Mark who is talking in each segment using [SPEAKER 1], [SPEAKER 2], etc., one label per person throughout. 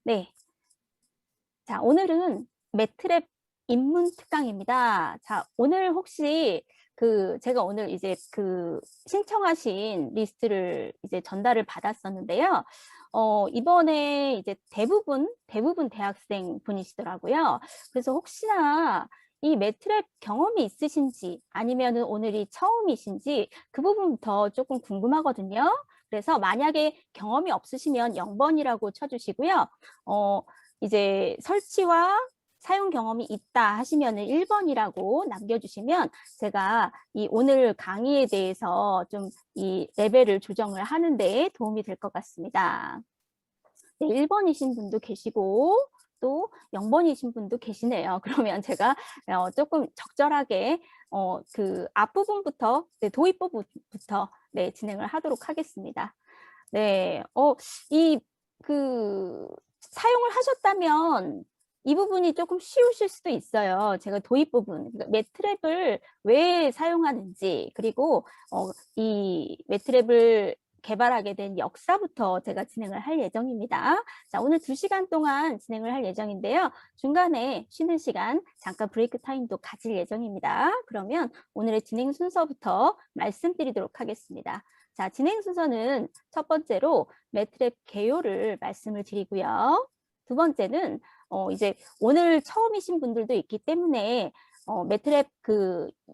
[SPEAKER 1] 네. 자, 오늘은 매트랩 입문 특강입니다. 자, 오늘 혹시 제가 오늘 이제 신청하신 리스트를 이제 전달을 받았었는데요. 이번에 이제 대부분 대학생 분이시더라고요. 그래서 혹시나 이 매트랩 경험이 있으신지 아니면은 오늘이 처음이신지 그 부분부터 조금 궁금하거든요. 그래서 만약에 경험이 없으시면 0번이라고 쳐주시고요. 이제 설치와 사용 경험이 있다 하시면은 1번이라고 남겨주시면 제가 이 오늘 강의에 대해서 좀 이 레벨을 조정을 하는 데 도움이 될 것 같습니다. 네, 1번이신 분도 계시고 또 0번이신 분도 계시네요. 그러면 제가 조금 적절하게 그 앞부분부터 네, 도입 부분부터 네, 진행을 하도록 하겠습니다. 네, 사용을 하셨다면 이 부분이 조금 쉬우실 수도 있어요. 제가 도입 부분, 그러니까 매트랩을 왜 사용하는지, 그리고 이 매트랩을 개발하게 된 역사부터 제가 진행을 할 예정입니다. 자, 오늘 2시간 동안 진행을 할 예정인데요. 중간에 쉬는 시간, 잠깐 브레이크 타임도 가질 예정입니다. 그러면 오늘의 진행 순서부터 말씀드리도록 하겠습니다. 자, 진행 순서는 첫 번째로 매트랩 개요를 말씀을 드리고요. 두 번째는 이제 오늘 처음이신 분들도 있기 때문에 매트랩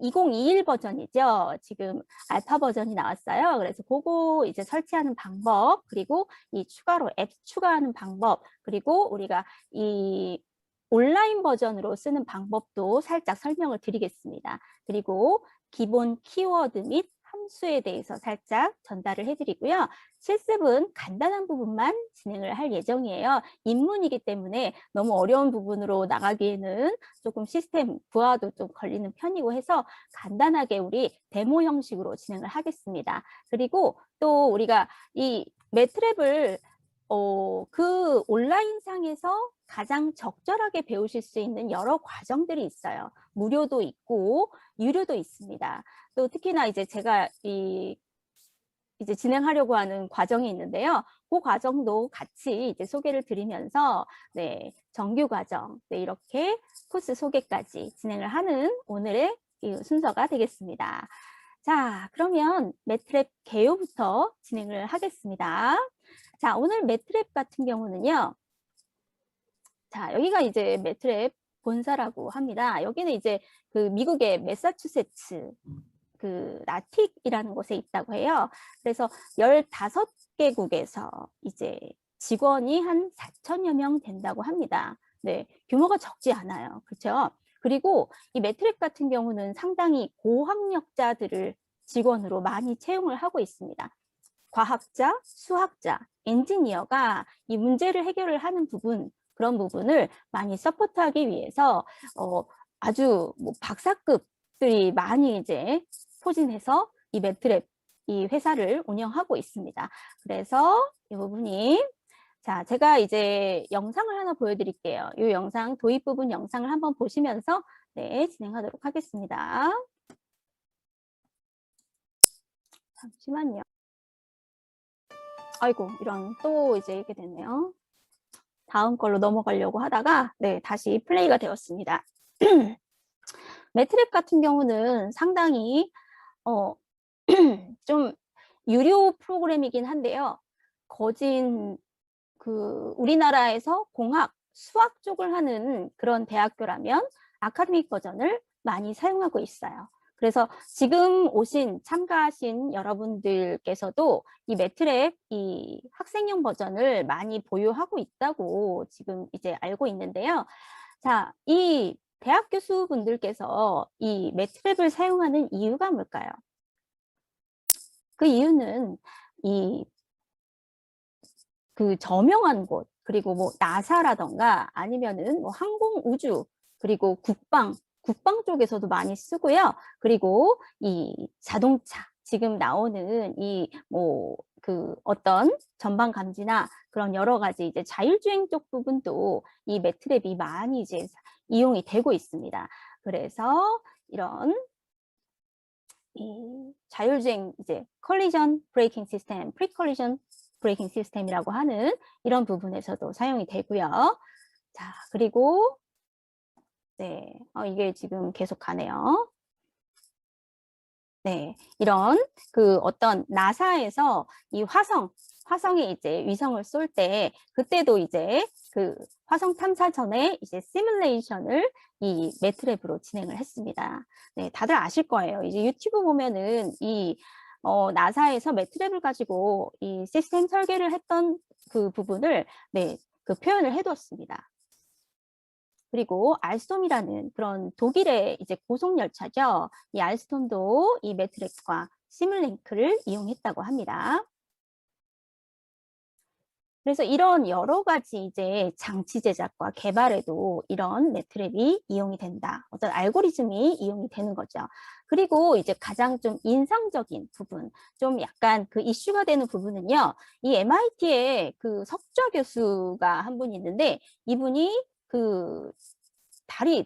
[SPEAKER 1] 2021 버전이죠. 지금 알파 버전이 나왔어요. 그래서 그거 이제 설치하는 방법, 그리고 이 추가로 앱 추가하는 방법, 그리고 우리가 이 온라인 버전으로 쓰는 방법도 살짝 설명을 드리겠습니다. 그리고 기본 키워드 및 함수에 대해서 살짝 전달을 해드리고요. 실습은 간단한 부분만 진행을 할 예정이에요. 입문이기 때문에 너무 어려운 부분으로 나가기에는 조금 시스템 부하도 좀 걸리는 편이고 해서 간단하게 우리 데모 형식으로 진행을 하겠습니다. 그리고 또 우리가 이 매트랩을 그 온라인상에서 가장 적절하게 배우실 수 있는 여러 과정들이 있어요. 무료도 있고 유료도 있습니다. 또 특히나 이제 제가 이제 진행하려고 하는 과정이 있는데요. 그 과정도 같이 이제 소개를 드리면서 네, 정규 과정, 네, 이렇게 코스 소개까지 진행을 하는 오늘의 이 순서가 되겠습니다. 자, 그러면 매트랩 개요부터 진행을 하겠습니다. 자, 오늘 매트랩 같은 경우는요. 자, 여기가 이제 매트랩 본사라고 합니다. 여기는 이제 미국의 매사추세츠 나틱이라는 곳에 있다고 해요. 그래서 15개국에서 이제 직원이 한 4천여 명 된다고 합니다. 네, 규모가 적지 않아요. 그렇죠? 그리고 이 매트랩 같은 경우는 상당히 고학력자들을 직원으로 많이 채용을 하고 있습니다. 과학자, 수학자, 엔지니어가 이 문제를 해결을 하는 그런 부분을 많이 서포트하기 위해서 아주 뭐 박사급들이 많이 이제 포진해서 이 매트랩 이 회사를 운영하고 있습니다. 그래서 이 부분이 자, 제가 이제 영상을 하나 보여드릴게요. 이 영상, 도입 부분 영상을 한번 보시면서 네, 진행하도록 하겠습니다. 잠시만요. 아이고, 이런 또 이제 이렇게 됐네요. 다음 걸로 넘어가려고 하다가 네, 다시 플레이가 되었습니다. 매트랩 같은 경우는 상당히 좀 유료 프로그램이긴 한데요. 거진 우리나라에서 공학, 수학 쪽을 하는 그런 대학교라면 아카데믹 버전을 많이 사용하고 있어요. 그래서 지금 참가하신 여러분들께서도 이 매트랩 이 학생용 버전을 많이 보유하고 있다고 지금 이제 알고 있는데요. 자, 이 대학 교수분들께서 이 매트랩을 사용하는 이유가 뭘까요? 그 이유는 저명한 곳, 그리고 뭐 나사라던가 아니면은 뭐 항공 우주, 그리고 국방 쪽에서도 많이 쓰고요. 그리고 이 자동차, 지금 나오는 어떤 전방 감지나 그런 여러 가지 이제 자율주행 쪽 부분도 이 매트랩이 많이 이제 이용이 되고 있습니다. 그래서 이런 이 자율주행 이제 컬리전 브레이킹 시스템, 프리컬리전 브레이킹 시스템이라고 하는 이런 부분에서도 사용이 되고요. 자, 그리고 네, 이게 지금 계속 가네요. 네, 이런 그 어떤 나사에서 이 화성에 이제 위성을 쏠 때 그때도 이제 그 화성 탐사 전에 이제 시뮬레이션을 이 매트랩으로 진행을 했습니다. 네, 다들 아실 거예요. 이제 유튜브 보면은 이 나사에서 매트랩을 가지고 이 시스템 설계를 했던 그 부분을 네, 그 표현을 해두었습니다. 그리고 알스톰이라는 그런 독일의 이제 고속열차죠. 이 알스톰도 이 매트랩과 시뮬링크를 이용했다고 합니다. 그래서 이런 여러 가지 이제 장치 제작과 개발에도 이런 매트랩이 이용이 된다. 어떤 알고리즘이 이용이 되는 거죠. 그리고 이제 가장 좀 인상적인 부분, 좀 약간 그 이슈가 되는 부분은요. 이 MIT의 그 석좌 교수가 한 분 있는데 이분이 그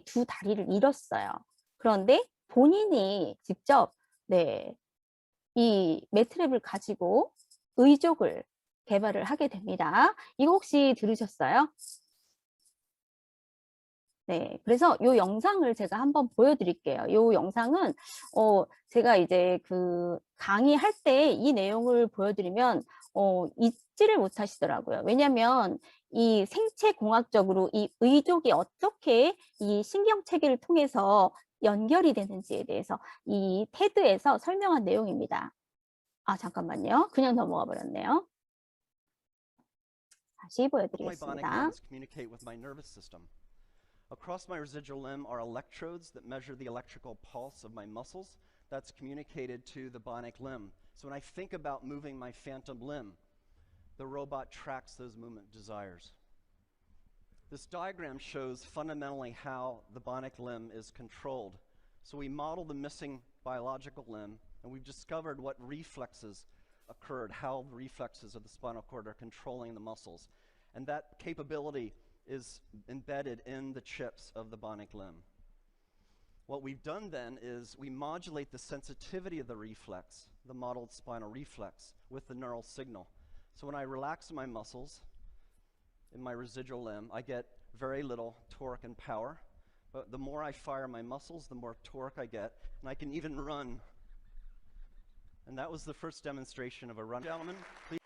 [SPEAKER 1] 두 다리를 잃었어요. 그런데 본인이 직접 네, 이 매트랩을 가지고 의족을 개발을 하게 됩니다. 이거 혹시 들으셨어요? 네, 그래서 이 영상을 제가 한번 보여드릴게요. 이 영상은 제가 이제 그 강의할 때 이 내용을 보여드리면 잊지를 못하시더라고요. 왜냐하면 이 생체공학적으로 이 의족이 어떻게 이 신경체계를 통해서 연결이 되는지에 대해서 이 테드에서 설명한 내용입니다. 아, 잠깐만요. 그냥 넘어가 버렸네요. 다시 보여드리겠습니다.
[SPEAKER 2] Across my residual limb are electrodes that measure the electrical pulse of my muscles that's communicated to the bionic limb. So when I think about moving my phantom limb, the robot tracks those movement desires. This diagram shows fundamentally how the bionic limb is controlled. So we model the missing biological limb, and we've discovered what reflexes occurred, how the reflexes of the spinal cord are controlling the muscles. And that capability is embedded in the chips of the bionic limb. What we've done then is we modulate the sensitivity of the reflex, the modeled spinal reflex, with the neural signal. So when I relax my muscles in my residual limb, I get very little torque and power. But the more I fire my muscles, the more torque I get, and I can even run. And that was the first demonstration of a run. Gentlemen, please.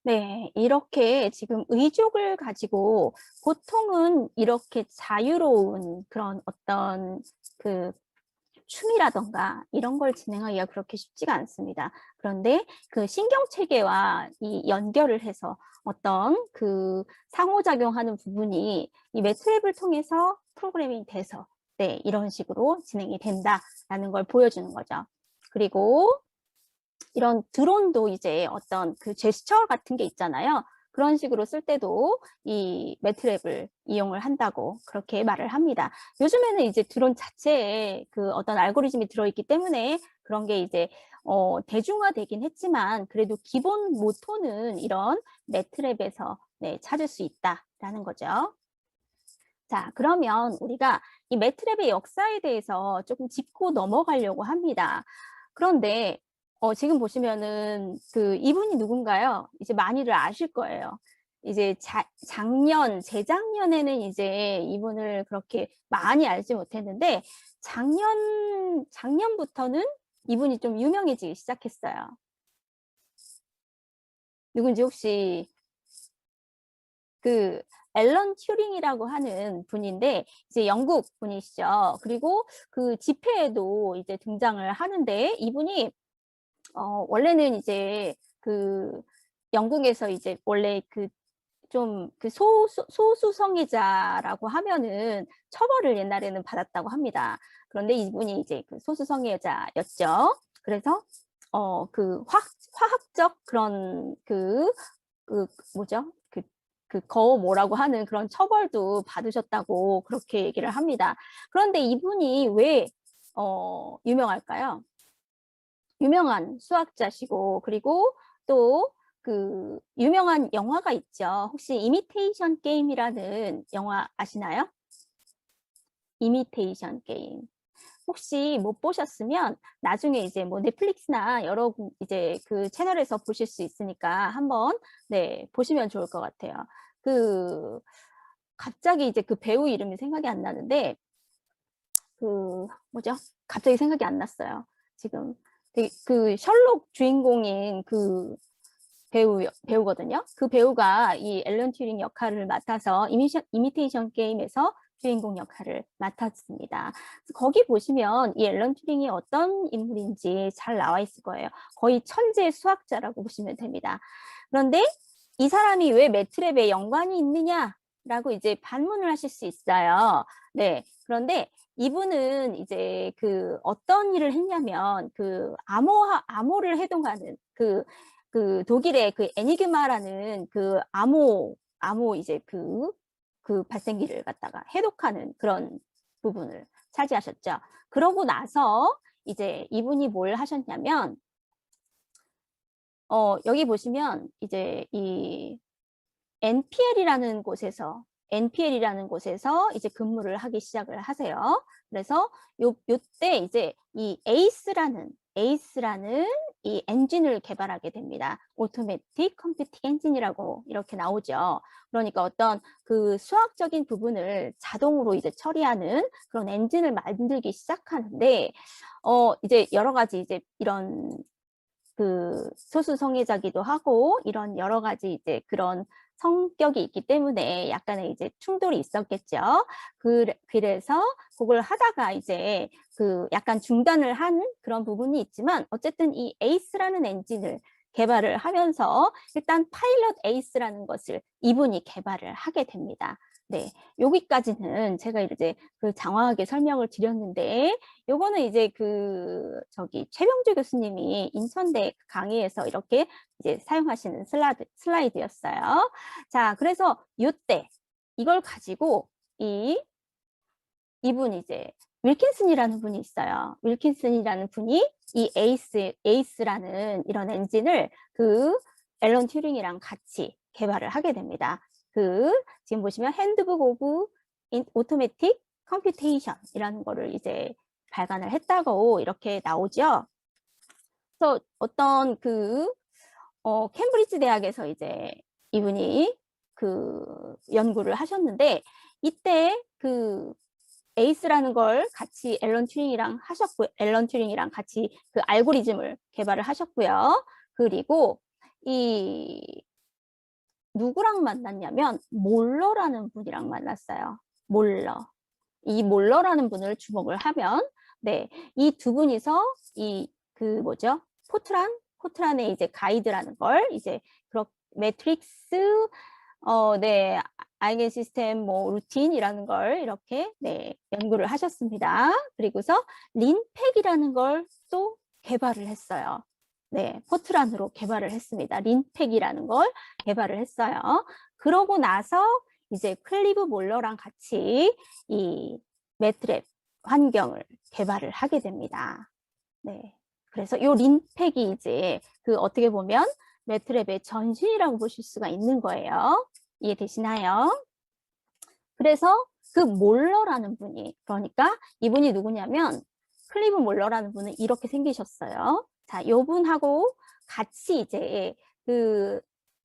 [SPEAKER 1] 네, 이렇게 지금 의족을 가지고 보통은 이렇게 자유로운 그런 어떤 그 춤이라던가 이런 걸 진행하기가 그렇게 쉽지가 않습니다. 그런데 그 신경체계와 이 연결을 해서 어떤 그 상호작용하는 부분이 이 매트랩을 통해서 프로그래밍이 돼서 네, 이런 식으로 진행이 된다라는 걸 보여주는 거죠. 그리고 이런 드론도 이제 어떤 그 제스처 같은 게 있잖아요. 그런 식으로 쓸 때도 이 매트랩을 이용을 한다고 그렇게 말을 합니다. 요즘에는 이제 드론 자체에 그 어떤 알고리즘이 들어있기 때문에 그런 게 이제 대중화되긴 했지만 그래도 기본 모토는 이런 매트랩에서 네, 찾을 수 있다라는 거죠. 자, 그러면 우리가 이 매트랩의 역사에 대해서 조금 짚고 넘어가려고 합니다. 그런데 지금 보시면은 그 이분이 누군가요? 이제 많이들 아실 거예요. 이제 재작년에는 이제 이분을 그렇게 많이 알지 못했는데 작년부터는 이분이 좀 유명해지기 시작했어요. 누군지 혹시 그 앨런 튜링이라고 하는 분인데 이제 영국 분이시죠. 그리고 그 집회에도 이제 등장을 하는데 이분이 원래는 이제 그 영국에서 이제 원래 그 좀 그 소수성애자라고 하면은 처벌을 옛날에는 받았다고 합니다. 그런데 이분이 이제 그 소수성애자였죠. 그래서 그 화학적 그런 그 뭐죠? 뭐라고 하는 그런 처벌도 받으셨다고 그렇게 얘기를 합니다. 그런데 이분이 왜 유명할까요? 유명한 수학자시고 그리고 또 그 유명한 영화가 있죠. 혹시 이미테이션 게임이라는 영화 아시나요? 이미테이션 게임. 혹시 못 보셨으면 나중에 이제 뭐 넷플릭스나 여러 이제 그 채널에서 보실 수 있으니까 한번 네, 보시면 좋을 것 같아요. 그 갑자기 이제 그 배우 이름이 생각이 안 나는데 그 뭐죠? 갑자기 생각이 안 났어요. 지금 그 셜록 주인공인 그 배우거든요. 그 배우가 이 앨런 튜링 역할을 맡아서 이미테이션 게임에서 주인공 역할을 맡았습니다. 거기 보시면 이 앨런 튜링이 어떤 인물인지 잘 나와 있을 거예요. 거의 천재 수학자라고 보시면 됩니다. 그런데 이 사람이 왜 매트랩에 연관이 있느냐라고 이제 반문을 하실 수 있어요. 네. 그런데 이분은 이제 그 어떤 일을 했냐면 그 암호를 해동하는 그 독일의 그 에니그마라는 그 암호 이제 그 발생기를 갖다가 해독하는 그런 부분을 차지하셨죠. 그러고 나서 이제 이분이 뭘 하셨냐면 여기 보시면 이제 이 NPL이라는 곳에서 이제 근무를 하기 시작을 하세요. 그래서 요때 이제 이 ACE라는 이 엔진을 개발하게 됩니다. 오토매틱 컴퓨팅 엔진이라고 이렇게 나오죠. 그러니까 어떤 그 수학적인 부분을 자동으로 이제 처리하는 그런 엔진을 만들기 시작하는데 이제 여러 가지 이제 이런 그 소수성애자기도 하고 이런 여러 가지 이제 그런 성격이 있기 때문에 약간의 이제 충돌이 있었겠죠. 그래서 그걸 하다가 이제 그 약간 중단을 한 그런 부분이 있지만 어쨌든 이 에이스라는 엔진을 개발을 하면서 일단 파일럿 에이스라는 것을 이분이 개발을 하게 됩니다. 네, 여기까지는 제가 이제 그 장황하게 설명을 드렸는데 요거는 이제 그 저기 최병주 교수님이 인천대 강의에서 이렇게 이제 사용하시는 슬라이드였어요. 자, 그래서 요때 이걸 가지고 이분 이제 윌킨슨이라는 분이 있어요. 윌킨슨이라는 분이 이 에이스라는 이런 엔진을 그 앨런 튜링이랑 같이 개발을 하게 됩니다. 지금 보시면 핸드북 오브 오토매틱 컴퓨테이션이라는 거를 이제 발간을 했다고 이렇게 나오죠. 그래서 어떤 캠브리지 대학에서 이제 이분이 그 연구를 하셨는데 이때 그 에이스라는 걸 같이 앨런 튜링이랑 같이 그 알고리즘을 개발을 하셨고요. 그리고 이 누구랑 만났냐면 몰러라는 분이랑 만났어요. 몰러. 이 몰러라는 분을 주목을 하면 네, 이 두 분이서 그 뭐죠? 포트란의 이제 가이드라는 걸 이제 매트릭스 네, 아이겐 시스템 뭐 루틴이라는 걸 이렇게 네, 연구를 하셨습니다. 그리고서 린팩이라는 걸 또 개발을 했어요. 네, 포트란으로 개발을 했습니다. 린팩이라는 걸 개발을 했어요. 그러고 나서 이제 클리브 몰러랑 같이 이 매트랩 환경을 개발을 하게 됩니다. 네. 그래서 요 린팩이 이제 그 어떻게 보면 매트랩의 전신이라고 보실 수가 있는 거예요. 이해되시나요? 그래서 그 몰러라는 분이, 그러니까 이분이 누구냐면 클리브 몰러라는 분은 이렇게 생기셨어요. 자, 요 분하고 같이 이제 그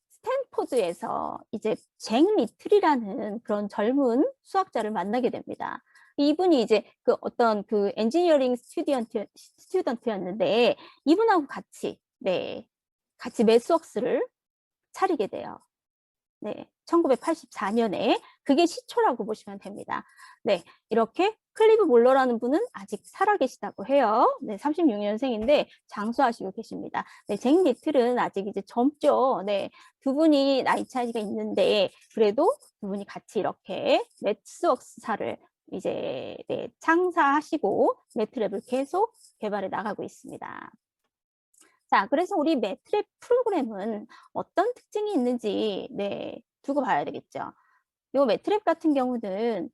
[SPEAKER 1] 스탠포드에서 이제 잭 리틀이라는 그런 젊은 수학자를 만나게 됩니다. 이분이 이제 그 어떤 그 엔지니어링 스튜던트였는데 이분하고 같이 네, 같이 매스웍스를 차리게 돼요. 네, 1984년에 그게 시초라고 보시면 됩니다. 네, 이렇게 클리브 몰러라는 분은 아직 살아계시다고 해요. 네, 36년생인데 장수하시고 계십니다. 네, 잭 리틀은 아직 이제 젊죠. 네, 두 분이 나이 차이가 있는데 그래도 두 분이 같이 이렇게 매스웍스사를 이제 네, 창사하시고 매트랩을 계속 개발해 나가고 있습니다. 자, 그래서 우리 매트랩 프로그램은 어떤 특징이 있는지 네, 두고 봐야 되겠죠. 요 매트랩 같은 경우는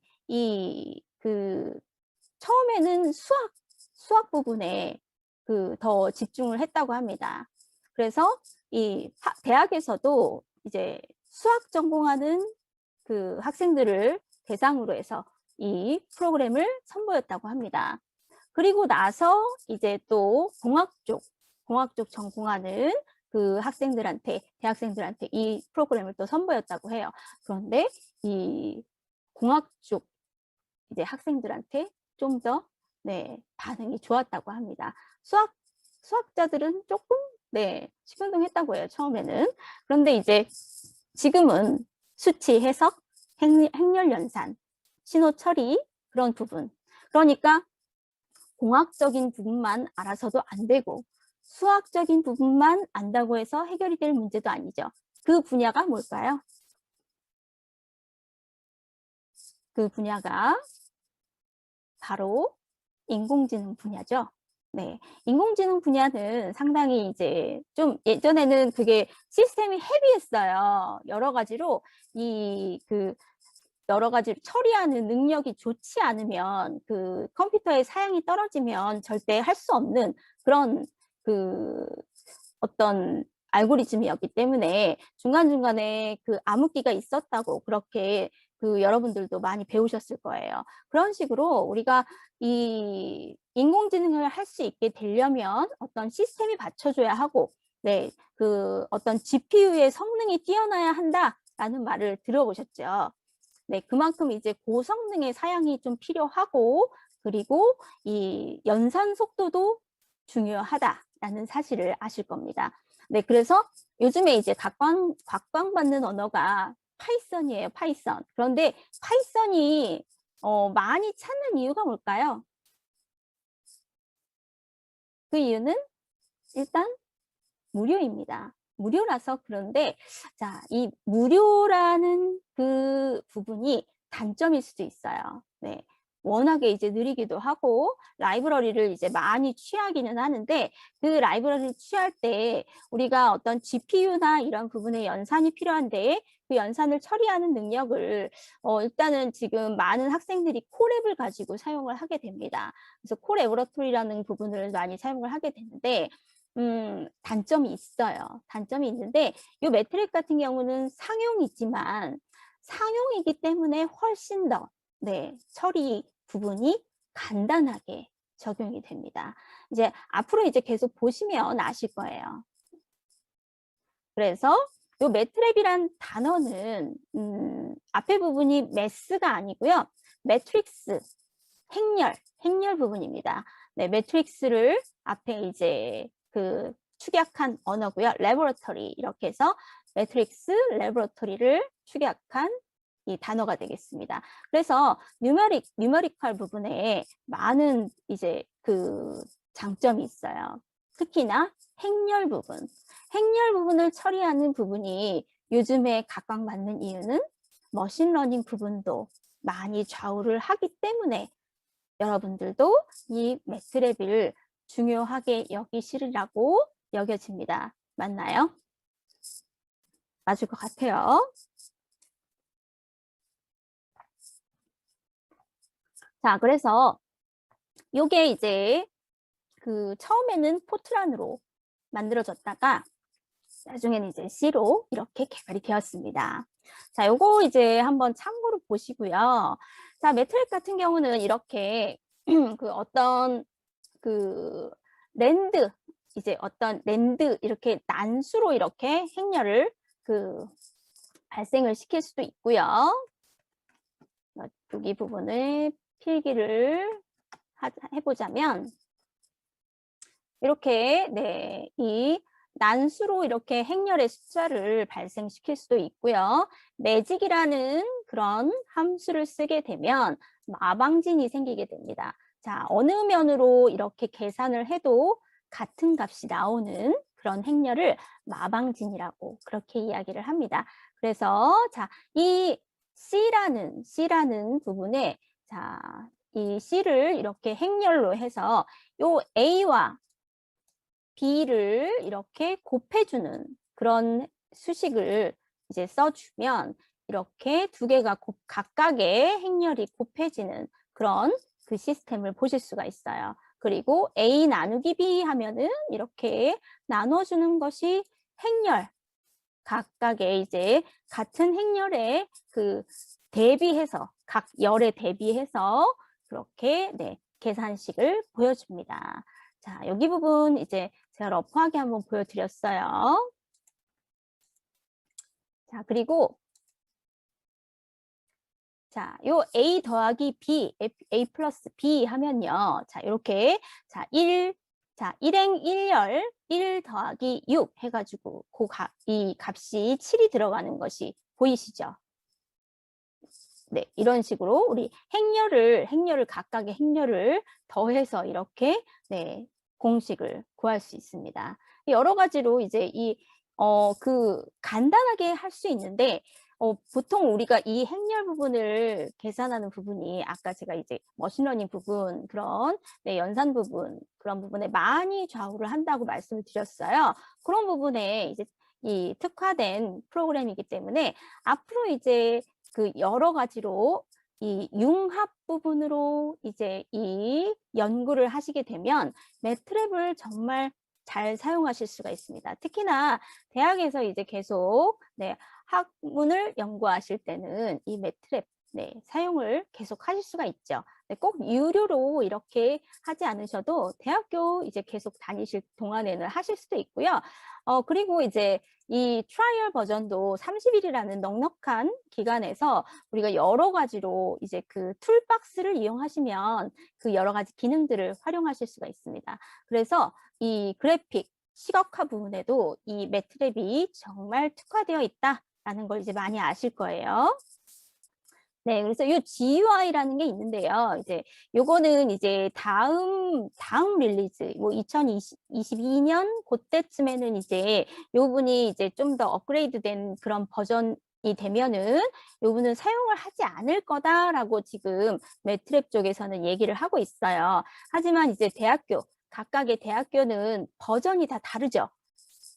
[SPEAKER 1] 처음에는 수학 부분에 더 집중을 했다고 합니다. 그래서 대학에서도 이제 수학 전공하는 그 학생들을 대상으로 해서 이 프로그램을 선보였다고 합니다. 그리고 나서 이제 또 공학 쪽 전공하는 그 학생들한테, 대학생들한테 이 프로그램을 또 선보였다고 해요. 그런데 이 공학 쪽 이제 학생들한테 좀 더 반응이 좋았다고 합니다. 수학자들은 조금 시큰둥했다고 해요, 처음에는. 그런데 이제 지금은 수치 해석, 행렬 연산, 신호 처리 그런 부분. 그러니까 공학적인 부분만 알아서도 안 되고 수학적인 부분만 안다고 해서 해결이 될 문제도 아니죠. 그 분야가 뭘까요? 그 분야가 바로 인공지능 분야죠. 네, 인공지능 분야는 상당히 이제 좀 예전에는 그게 시스템이 헤비했어요. 여러 가지로 여러 가지 처리하는 능력이 좋지 않으면 그 컴퓨터의 사양이 떨어지면 절대 할 수 없는 그런 그 어떤 알고리즘이었기 때문에 중간중간에 그 암흑기가 있었다고 그렇게 그 여러분들도 많이 배우셨을 거예요. 그런 식으로 우리가 이 인공지능을 할 수 있게 되려면 어떤 시스템이 받쳐줘야 하고, 그 어떤 GPU의 성능이 뛰어나야 한다라는 말을 들어보셨죠. 네, 그만큼 이제 고성능의 사양이 좀 필요하고, 그리고 이 연산 속도도 중요하다라는 사실을 아실 겁니다. 네, 그래서 요즘에 이제 각광받는 언어가 파이썬이에요, 파이썬. 그런데 파이썬이 많이 찾는 이유가 뭘까요? 그 이유는 일단 무료입니다. 무료라서 그런데 자, 이 무료라는 그 부분이 단점일 수도 있어요. 네. 워낙에 이제 느리기도 하고 라이브러리를 이제 많이 취하기는 하는데 그 라이브러리를 취할 때 우리가 어떤 GPU나 이런 부분에 연산이 필요한데 그 연산을 처리하는 능력을 일단은 지금 많은 학생들이 콜앱을 가지고 사용을 하게 됩니다. 그래서 콜래보러토리라는 부분을 많이 사용을 하게 되는데 단점이 있어요. 단점이 있는데 이 매트릭 같은 경우는 상용이지만 상용이기 때문에 훨씬 더 처리 부분이 간단하게 적용이 됩니다. 이제 앞으로 이제 계속 보시면 아실 거예요. 그래서 이 매트랩이란 단어는 앞에 부분이 매스가 아니고요. 매트릭스, 행렬 부분입니다. 네, 매트릭스를 앞에 이제 그 축약한 언어고요. 레버러터리 이렇게 해서 매트릭스 레버러터리를 축약한 이 단어가 되겠습니다. 그래서 뉴머리컬 부분에 많은 이제 그 장점이 있어요. 특히나 행렬 부분을 처리하는 부분이 요즘에 각광받는 이유는 머신러닝 부분도 많이 좌우를 하기 때문에 여러분들도 이 매트랩을 중요하게 여기시리라고 여겨집니다. 맞나요? 맞을 것 같아요. 자, 그래서 요게 이제 그 처음에는 포트란으로 만들어졌다가 나중에는 이제 C로 이렇게 개발이 되었습니다. 자, 요거 이제 한번 참고로 보시고요. 자, 매트릭 같은 경우는 이렇게 그 어떤 그 랜드 이렇게 난수로 이렇게 행렬을 그 발생을 시킬 수도 있고요. 여기 부분을 필기를 해보자면 이렇게 이 난수로 이렇게 행렬의 숫자를 발생시킬 수도 있고요. 매직이라는 그런 함수를 쓰게 되면 마방진이 생기게 됩니다. 자, 어느 면으로 이렇게 계산을 해도 같은 값이 나오는 그런 행렬을 마방진이라고 그렇게 이야기를 합니다. 그래서 자, 이 C라는 부분에 자, 이 C를 이렇게 행렬로 해서 요 A와 B를 이렇게 곱해주는 그런 수식을 이제 써주면 이렇게 두 개가 각각의 행렬이 곱해지는 그런 그 시스템을 보실 수가 있어요. 그리고 A 나누기 B 하면은 이렇게 나눠주는 것이 행렬, 각각의 이제 같은 행렬에 그 대비해서 각 열에 대비해서 그렇게 계산식을 보여줍니다. 자, 여기 부분 이제 제가 러프하게 한번 보여드렸어요. 자, 그리고 자, 요 A 더하기 B, A 플러스 B 하면요. 자, 이렇게 자, 1행 1열 1 더하기 6 해가지고 이 값이 7이 들어가는 것이 보이시죠? 네, 이런 식으로 우리 행렬을 각각의 행렬을 더해서 이렇게 네, 공식을 구할 수 있습니다. 여러 가지로 이제 간단하게 할 수 있는데 보통 우리가 이 행렬 부분을 계산하는 부분이 아까 제가 이제 머신러닝 부분 그런 네, 연산 부분 그런 부분에 많이 좌우를 한다고 말씀을 드렸어요. 그런 부분에 이제 이 특화된 프로그램이기 때문에 앞으로 이제 그 여러 가지로 이 융합 부분으로 이제 이 연구를 하시게 되면 매트랩을 정말 잘 사용하실 수가 있습니다. 특히나 대학에서 이제 계속 네, 학문을 연구하실 때는 이 매트랩 네, 사용을 계속 하실 수가 있죠. 네, 꼭 유료로 이렇게 하지 않으셔도 대학교 이제 계속 다니실 동안에는 하실 수도 있고요. 그리고 이제 이 트라이얼 버전도 30일이라는 넉넉한 기간에서 우리가 여러 가지로 이제 그 툴박스를 이용하시면 그 여러 가지 기능들을 활용하실 수가 있습니다. 그래서 이 그래픽, 시각화 부분에도 이 매트랩이 정말 특화되어 있다라는 걸 이제 많이 아실 거예요. 네, 그래서 이 GUI라는 게 있는데요. 이제 요거는 이제 다음 릴리즈, 뭐 2022년 그때쯤에는 이제 요 분이 이제 좀 더 업그레이드된 그런 버전이 되면은 요 분은 사용을 하지 않을 거다라고 지금 매트랩 쪽에서는 얘기를 하고 있어요. 하지만 이제 각각의 대학교는 버전이 다 다르죠.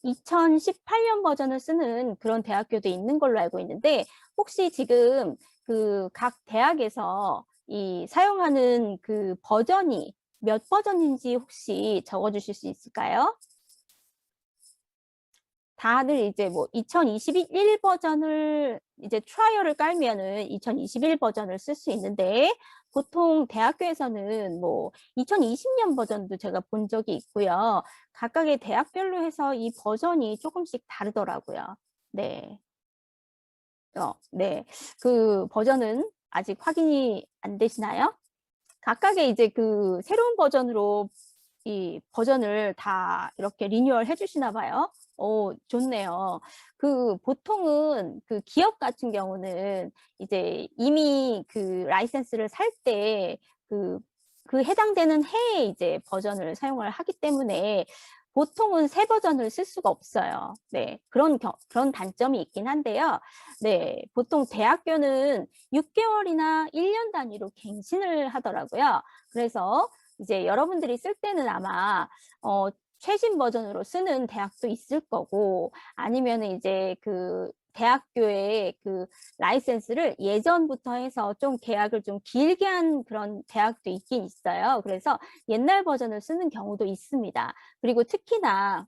[SPEAKER 1] 2018년 버전을 쓰는 그런 대학교도 있는 걸로 알고 있는데 혹시 지금 그 각 대학에서 이 사용하는 그 버전이 몇 버전인지 혹시 적어주실 수 있을까요? 다들 이제 뭐 2021 버전을 이제 트라이얼을 깔면은 2021 버전을 쓸 수 있는데 보통 대학교에서는 뭐 2020년 버전도 제가 본 적이 있고요. 각각의 대학별로 해서 이 버전이 조금씩 다르더라고요. 네. 네. 그 버전은 아직 확인이 안 되시나요? 각각의 이제 그 새로운 버전으로 이 버전을 다 이렇게 리뉴얼 해주시나 봐요. 좋네요. 그 보통은 그 기업 같은 경우는 이제 이미 그 라이센스를 살 때 그 해당되는 해에 이제 버전을 사용을 하기 때문에 보통은 새 버전을 쓸 수가 없어요. 네, 그런 단점이 있긴 한데요. 네, 보통 대학교는 6개월이나 1년 단위로 갱신을 하더라고요. 그래서 이제 여러분들이 쓸 때는 아마 최신 버전으로 쓰는 대학도 있을 거고 아니면 이제 그 대학교의 그 라이센스를 예전부터 해서 좀 계약을 좀 길게 한 그런 대학도 있긴 있어요. 그래서 옛날 버전을 쓰는 경우도 있습니다. 그리고 특히나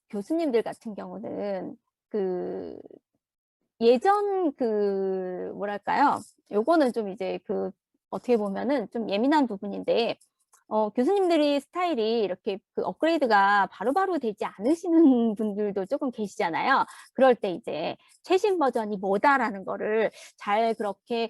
[SPEAKER 1] 교수님들 같은 경우는 그 예전 그 뭐랄까요? 요거는 좀 이제 그 어떻게 보면은 좀 예민한 부분인데 교수님들이 스타일이 이렇게 그 업그레이드가 바로바로 되지 않으시는 분들도 조금 계시잖아요. 그럴 때 이제 최신 버전이 뭐다라는 거를 잘 그렇게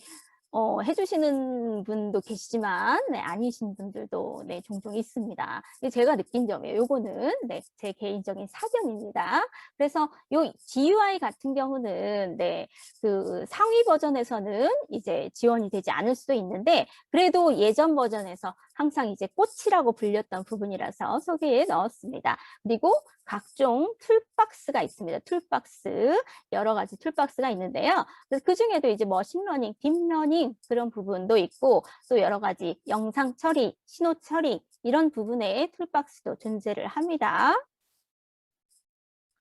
[SPEAKER 1] 해주시는 분도 계시지만 네, 아니신 분들도 네, 종종 있습니다. 제가 느낀 점이에요. 요거는 네, 제 개인적인 사견입니다. 그래서 요 GUI 같은 경우는 네, 그 상위 버전에서는 이제 지원이 되지 않을 수도 있는데 그래도 예전 버전에서 항상 이제 꽃이라고 불렸던 부분이라서 소개에 넣었습니다. 그리고 각종 툴박스가 있습니다. 툴박스, 여러 가지 툴박스가 있는데요. 그 중에도 이제 머신러닝, 딥러닝 그런 부분도 있고 또 여러 가지 영상 처리, 신호 처리 이런 부분의 툴박스도 존재를 합니다.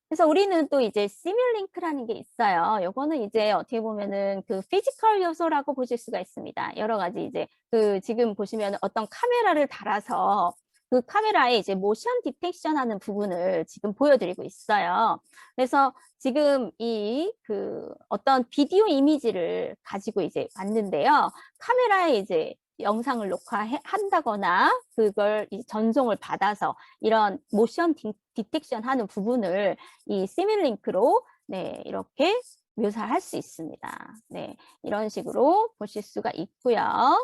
[SPEAKER 1] 그래서 우리는 또 이제 시뮬링크라는 게 있어요. 요거는 이제 어떻게 보면은 그 피지컬 요소라고 보실 수가 있습니다. 여러 가지 이제 그 지금 보시면 어떤 카메라를 달아서 그 카메라에 이제 모션 디텍션 하는 부분을 지금 보여드리고 있어요. 그래서 지금 이 그 어떤 비디오 이미지를 가지고 이제 왔는데요. 카메라에 이제 영상을 녹화한다거나 그걸 이 전송을 받아서 이런 모션 디텍션 하는 부분을 이 시뮬링크로 네, 이렇게 묘사할 수 있습니다. 네, 이런 식으로 보실 수가 있고요.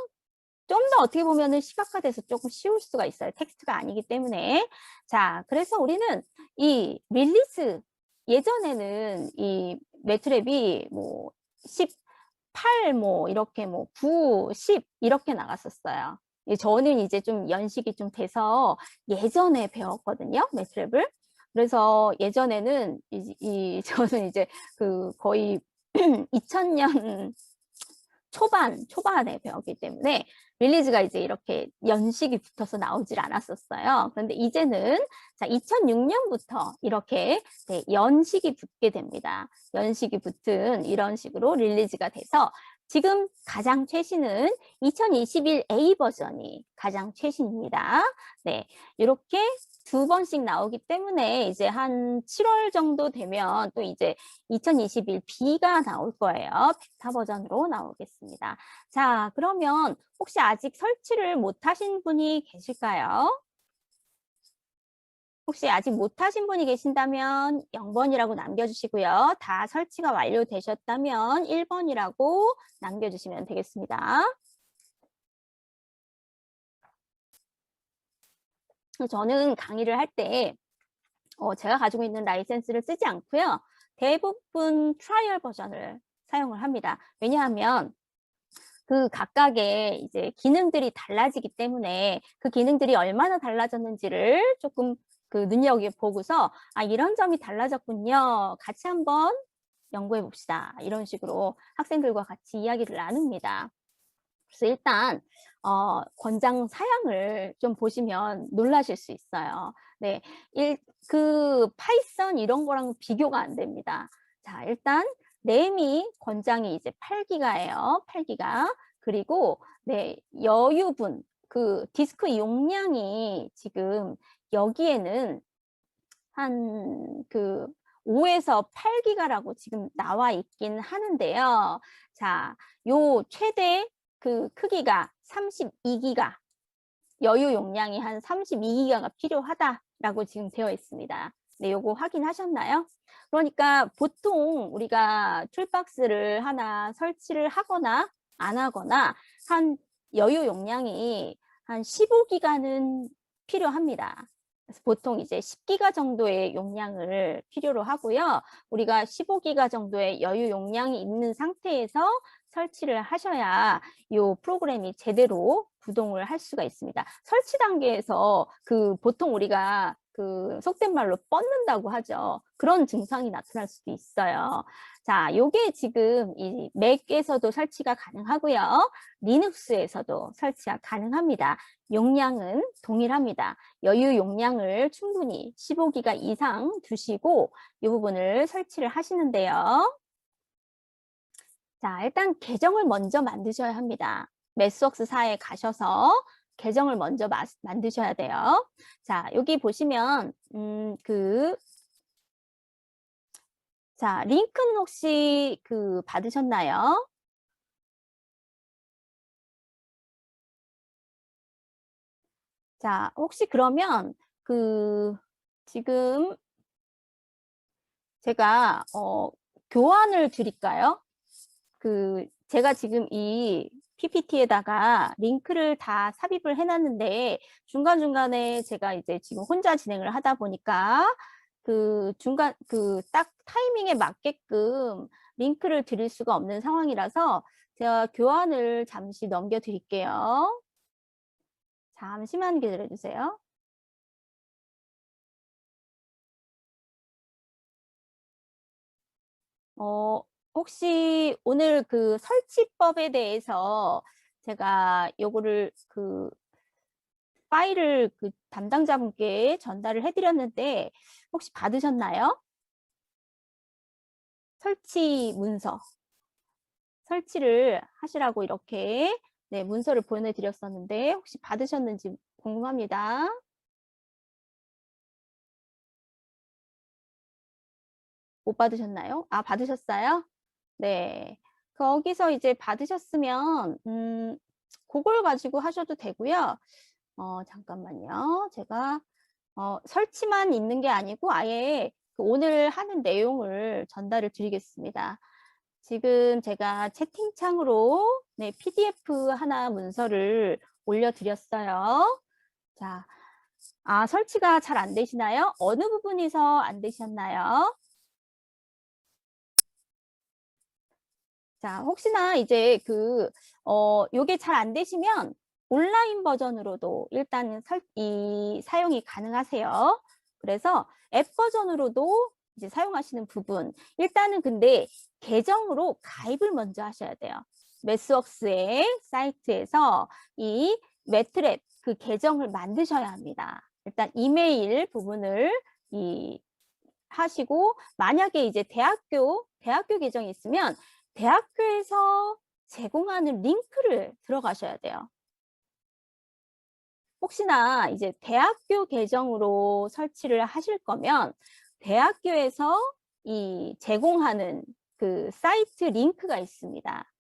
[SPEAKER 1] 좀 더 어떻게 보면은 시각화돼서 조금 쉬울 수가 있어요. 텍스트가 아니기 때문에. 자, 그래서 우리는 이 릴리즈, 예전에는 이 매트랩이 뭐 18, 뭐 이렇게 뭐 9, 10 이렇게 나갔었어요. 저는 이제 좀 연식이 좀 돼서 예전에 배웠거든요. 매트랩을. 그래서 예전에는 저는 이제 그 거의 2000년 초반에 배웠기 때문에 릴리즈가 이제 이렇게 연식이 붙어서 나오질 않았었어요. 그런데 이제는 자 2006년부터 이렇게 네, 연식이 붙게 됩니다. 연식이 붙은 이런 식으로 릴리즈가 돼서 지금 가장 최신은 2021A 버전이 가장 최신입니다. 네, 이렇게 두 번씩 나오기 때문에 이제 한 7월 정도 되면 또 이제 2021B가 나올 거예요. 베타 버전으로 나오겠습니다. 자, 그러면 혹시 아직 설치를 못 하신 분이 계실까요? 혹시 아직 못 하신 분이 계신다면 0번이라고 남겨주시고요. 다 설치가 완료되셨다면 1번이라고 남겨주시면 되겠습니다. 저는 강의를 할 때 제가 가지고 있는 라이센스를 쓰지 않고요. 대부분 트라이얼 버전을 사용을 합니다. 왜냐하면 그 각각의 이제 기능들이 달라지기 때문에 그 기능들이 얼마나 달라졌는지를 조금 그 눈여겨보고서 아, 이런 점이 달라졌군요. 같이 한번 연구해 봅시다. 이런 식으로 학생들과 같이 이야기를 나눕니다. 그래서 일단 권장 사양을 좀 보시면 놀라실 수 있어요. 네, 그 파이썬 이런 거랑 비교가 안 됩니다. 자, 일단 램이 권장이 이제 8기가예요. 8기가. 그리고 네, 여유분 그 디스크 용량이 지금 여기에는 한 그 5에서 8기가라고 지금 나와 있긴 하는데요. 자, 요 최대 그 크기가 32기가, 여유 용량이 한 32기가가 필요하다라고 지금 되어 있습니다. 네, 요거 확인하셨나요? 그러니까 보통 우리가 툴박스를 하나 설치를 하거나 안 하거나 한 여유 용량이 한 15기가는 필요합니다. 그래서 보통 이제 10기가 정도의 용량을 필요로 하고요. 우리가 15기가 정도의 여유 용량이 있는 상태에서 설치를 하셔야 이 프로그램이 제대로 구동을 할 수가 있습니다. 설치 단계에서 그 보통 우리가 그 속된 말로 뻗는다고 하죠. 그런 증상이 나타날 수도 있어요. 자, 요게 지금 이 맥에서도 설치가 가능하고요. 리눅스에서도 설치가 가능합니다. 용량은 동일합니다. 여유 용량을 충분히 15기가 이상 두시고 이 부분을 설치를 하시는데요. 자, 일단 계정을 먼저 만드셔야 합니다. 매스웍스4에 가셔서 계정을 먼저 만드셔야 돼요. 자, 여기 보시면 자, 링크는 혹시 그 받으셨나요? 자, 혹시 그러면 그 지금 제가 교환을 드릴까요? 그 제가 지금 이 PPT에다가 링크를 다 삽입을 해놨는데 중간중간에 제가 이제 지금 혼자 진행을 하다 보니까 그 중간 그 딱 타이밍에 맞게끔 링크를 드릴 수가 없는 상황이라서 제가 교환을 잠시 넘겨 드릴게요. 잠시만 기다려 주세요. 혹시 오늘 그 설치법에 대해서 제가 요거를 그 파일을 그 담당자분께 전달을 해드렸는데 혹시 받으셨나요? 설치 문서. 설치를 하시라고 이렇게 네, 문서를 보내드렸었는데 혹시 받으셨는지 궁금합니다. 못 받으셨나요? 아, 받으셨어요? 네. 거기서 이제 받으셨으면 그걸 가지고 하셔도 되고요. 잠깐만요. 제가 설치만 있는 게 아니고 아예 그 오늘 하는 내용을 전달을 드리겠습니다. 지금 제가 채팅창으로 네, PDF 하나 문서를 올려드렸어요. 자, 설치가 잘 안 되시나요? 어느 부분에서 안 되셨나요? 자, 혹시나 이제 요게 잘 안 되시면 온라인 버전으로도 일단 사용이 가능하세요. 그래서 앱 버전으로도 이제 사용하시는 부분. 일단은 근데 계정으로 가입을 먼저 하셔야 돼요. 매스웍스의 사이트에서 이 매트랩 그 계정을 만드셔야 합니다. 일단 이메일 부분을 하시고 만약에 이제 대학교 계정이 있으면 대학교에서 제공하는 링크를 들어가셔야 돼요. 혹시나 이제 대학교 계정으로 설치를 하실 거면 대학교에서 제공하는 그 사이트 링크가 있습니다.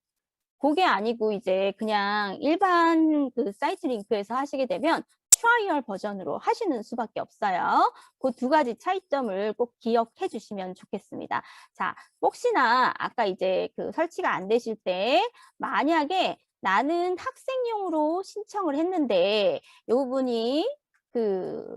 [SPEAKER 1] 그게 아니고 이제 그냥 일반 그 사이트 링크에서 하시게 되면 트라이얼 버전으로 하시는 수밖에 없어요. 그 두 가지 차이점을 꼭 기억해 주시면 좋겠습니다. 자, 혹시나 아까 이제 그 설치가 안 되실 때 만약에 나는 학생용으로 신청을 했는데 이 부분이 그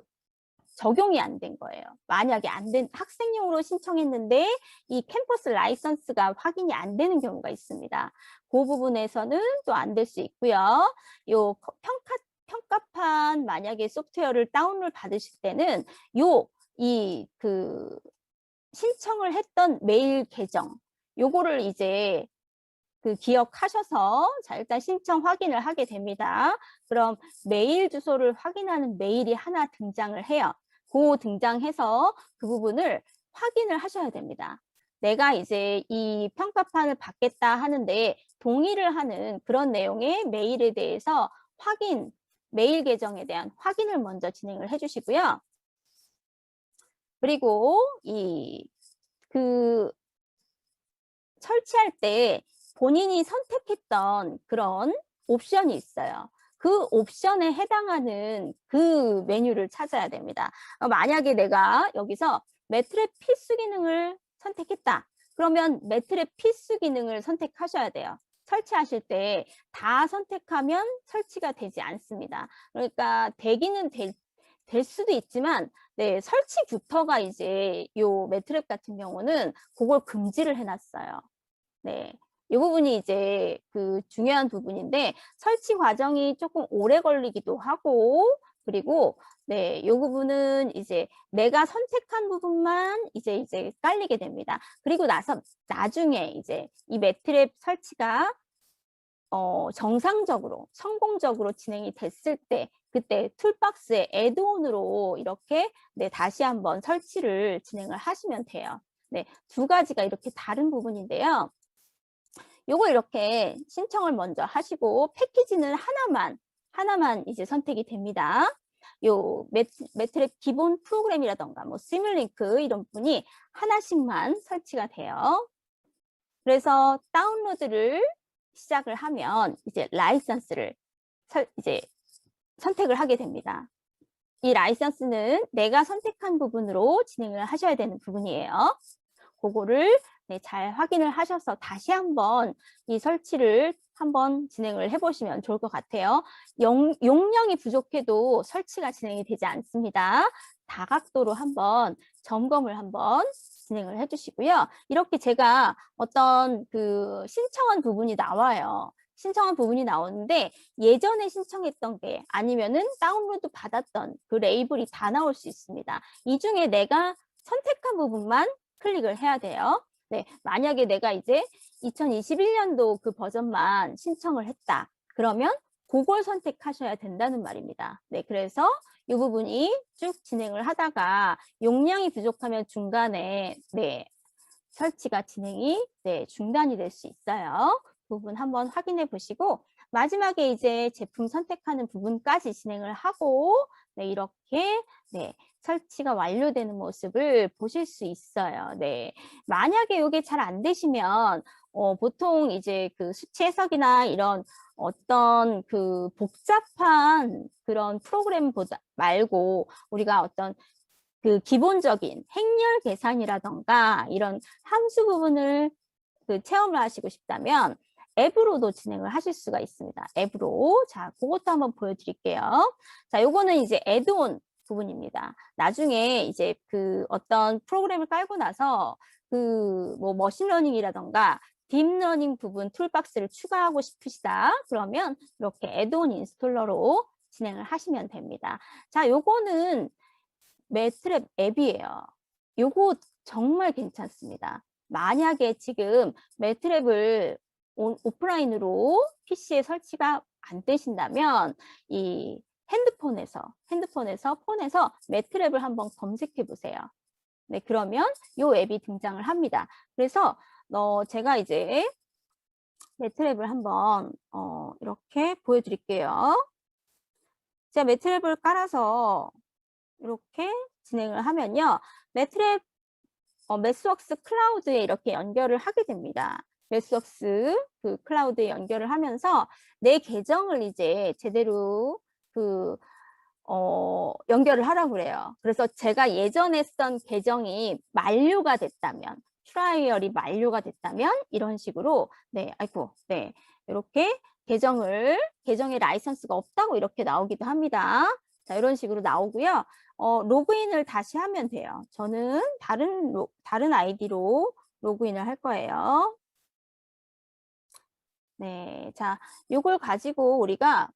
[SPEAKER 1] 적용이 안 된 거예요. 만약에 학생용으로 신청했는데 이 캠퍼스 라이선스가 확인이 안 되는 경우가 있습니다. 그 부분에서는 또 안 될 수 있고요. 요 평가판 만약에 소프트웨어를 다운로드 받으실 때는 신청을 했던 메일 계정 요거를 이제 기억하셔서 자 일단 신청 확인을 하게 됩니다. 그럼 메일 주소를 확인하는 메일이 하나 등장을 해요. 그 등장해서 그 부분을 확인을 하셔야 됩니다. 내가 이제 이 평가판을 받겠다 하는데 동의를 하는 그런 내용의 메일에 대해서 메일 계정에 대한 확인을 먼저 진행을 해주시고요. 그리고 설치할 때 본인이 선택했던 그런 옵션이 있어요. 그 옵션에 해당하는 그 메뉴를 찾아야 됩니다. 만약에 내가 여기서 매트랩 필수 기능을 선택했다. 그러면 매트랩 필수 기능을 선택하셔야 돼요. 설치하실 때 다 선택하면 설치가 되지 않습니다. 그러니까 되기는 될 수도 있지만 네, 설치부터가 이제 요 매트랩 같은 경우는 그걸 금지를 해놨어요. 네. 이 부분이 이제 그 중요한 부분인데 설치 과정이 조금 오래 걸리기도 하고 그리고 네, 이 부분은 이제 내가 선택한 부분만 이제 깔리게 됩니다. 그리고 나중에 이제 이 매트랩 설치가 정상적으로 성공적으로 진행이 됐을 때 그때 툴박스에 애드온으로 이렇게 네, 다시 한번 설치를 진행을 하시면 돼요. 네, 두 가지가 이렇게 다른 부분인데요. 요거 이렇게 신청을 먼저 하시고 패키지는 하나만 이제 선택이 됩니다. 요 매트랩 기본 프로그램이라던가 뭐 시뮬링크 이런 부분이 하나씩만 설치가 돼요. 그래서 다운로드를 시작을 하면 이제 라이선스를 이제 선택을 하게 됩니다. 이 라이선스는 내가 선택한 부분으로 진행을 하셔야 되는 부분이에요. 그거를 네, 잘 확인을 하셔서 다시 한번 이 설치를 한번 진행을 해보시면 좋을 것 같아요. 용량이 부족해도 설치가 진행이 되지 않습니다. 다각도로 한번 점검을 한번 진행을 해주시고요. 이렇게 제가 어떤 신청한 부분이 나와요. 신청한 부분이 나오는데 예전에 신청했던 게 아니면은 다운로드 받았던 그 레이블이 다 나올 수 있습니다. 이 중에 내가 선택한 부분만 클릭을 해야 돼요. 네, 만약에 내가 이제 2021년도 그 버전만 신청을 했다. 그러면 그걸 선택하셔야 된다는 말입니다. 네, 그래서 이 부분이 쭉 진행을 하다가 용량이 부족하면 중간에 네, 설치가 진행이 네, 중단이 될 수 있어요. 그 부분 한번 확인해 보시고 마지막에 이제 제품 선택하는 부분까지 진행을 하고 네, 이렇게 네, 설치가 완료되는 모습을 보실 수 있어요. 네. 만약에 이게 잘 안 되시면 보통 이제 그 수치 해석이나 이런 어떤 그 복잡한 그런 프로그램보다 말고 우리가 어떤 그 기본적인 행렬 계산이라던가 이런 함수 부분을 그 체험을 하시고 싶다면 앱으로도 진행을 하실 수가 있습니다. 앱으로. 자, 그것도 한번 보여드릴게요. 자, 요거는 이제 애드온 부분입니다. 나중에 이제 그 어떤 프로그램을 깔고 나서 그 뭐 머신러닝이라던가 딥러닝 부분 툴박스를 추가하고 싶으시다. 그러면 이렇게 애드온 인스톨러로 진행을 하시면 됩니다. 자, 요거는 매트랩 앱이에요. 요거 정말 괜찮습니다. 만약에 지금 매트랩을 오프라인으로 PC에 설치가 안 되신다면 이 핸드폰에서 폰에서 매트랩을 한번 검색해 보세요. 네, 그러면 요 앱이 등장을 합니다. 그래서 제가 이제 매트랩을 한번 이렇게 보여드릴게요. 제가 매트랩을 깔아서 이렇게 진행을 하면요. 매트랩 매스웍스 클라우드에 이렇게 연결을 하게 됩니다. 매스웍스 그 클라우드에 연결을 하면서 내 계정을 이제 제대로 그 연결을 하라고 그래요. 그래서 제가 예전에 쓴 계정이 만료가 됐다면, 트라이얼이 만료가 됐다면 이런 식으로 네, 아이고, 네, 이렇게 계정에 라이선스가 없다고 이렇게 나오기도 합니다. 자, 이런 식으로 나오고요. 로그인을 다시 하면 돼요. 저는 다른 아이디로 로그인을 할 거예요. 네, 자, 요걸 가지고 우리가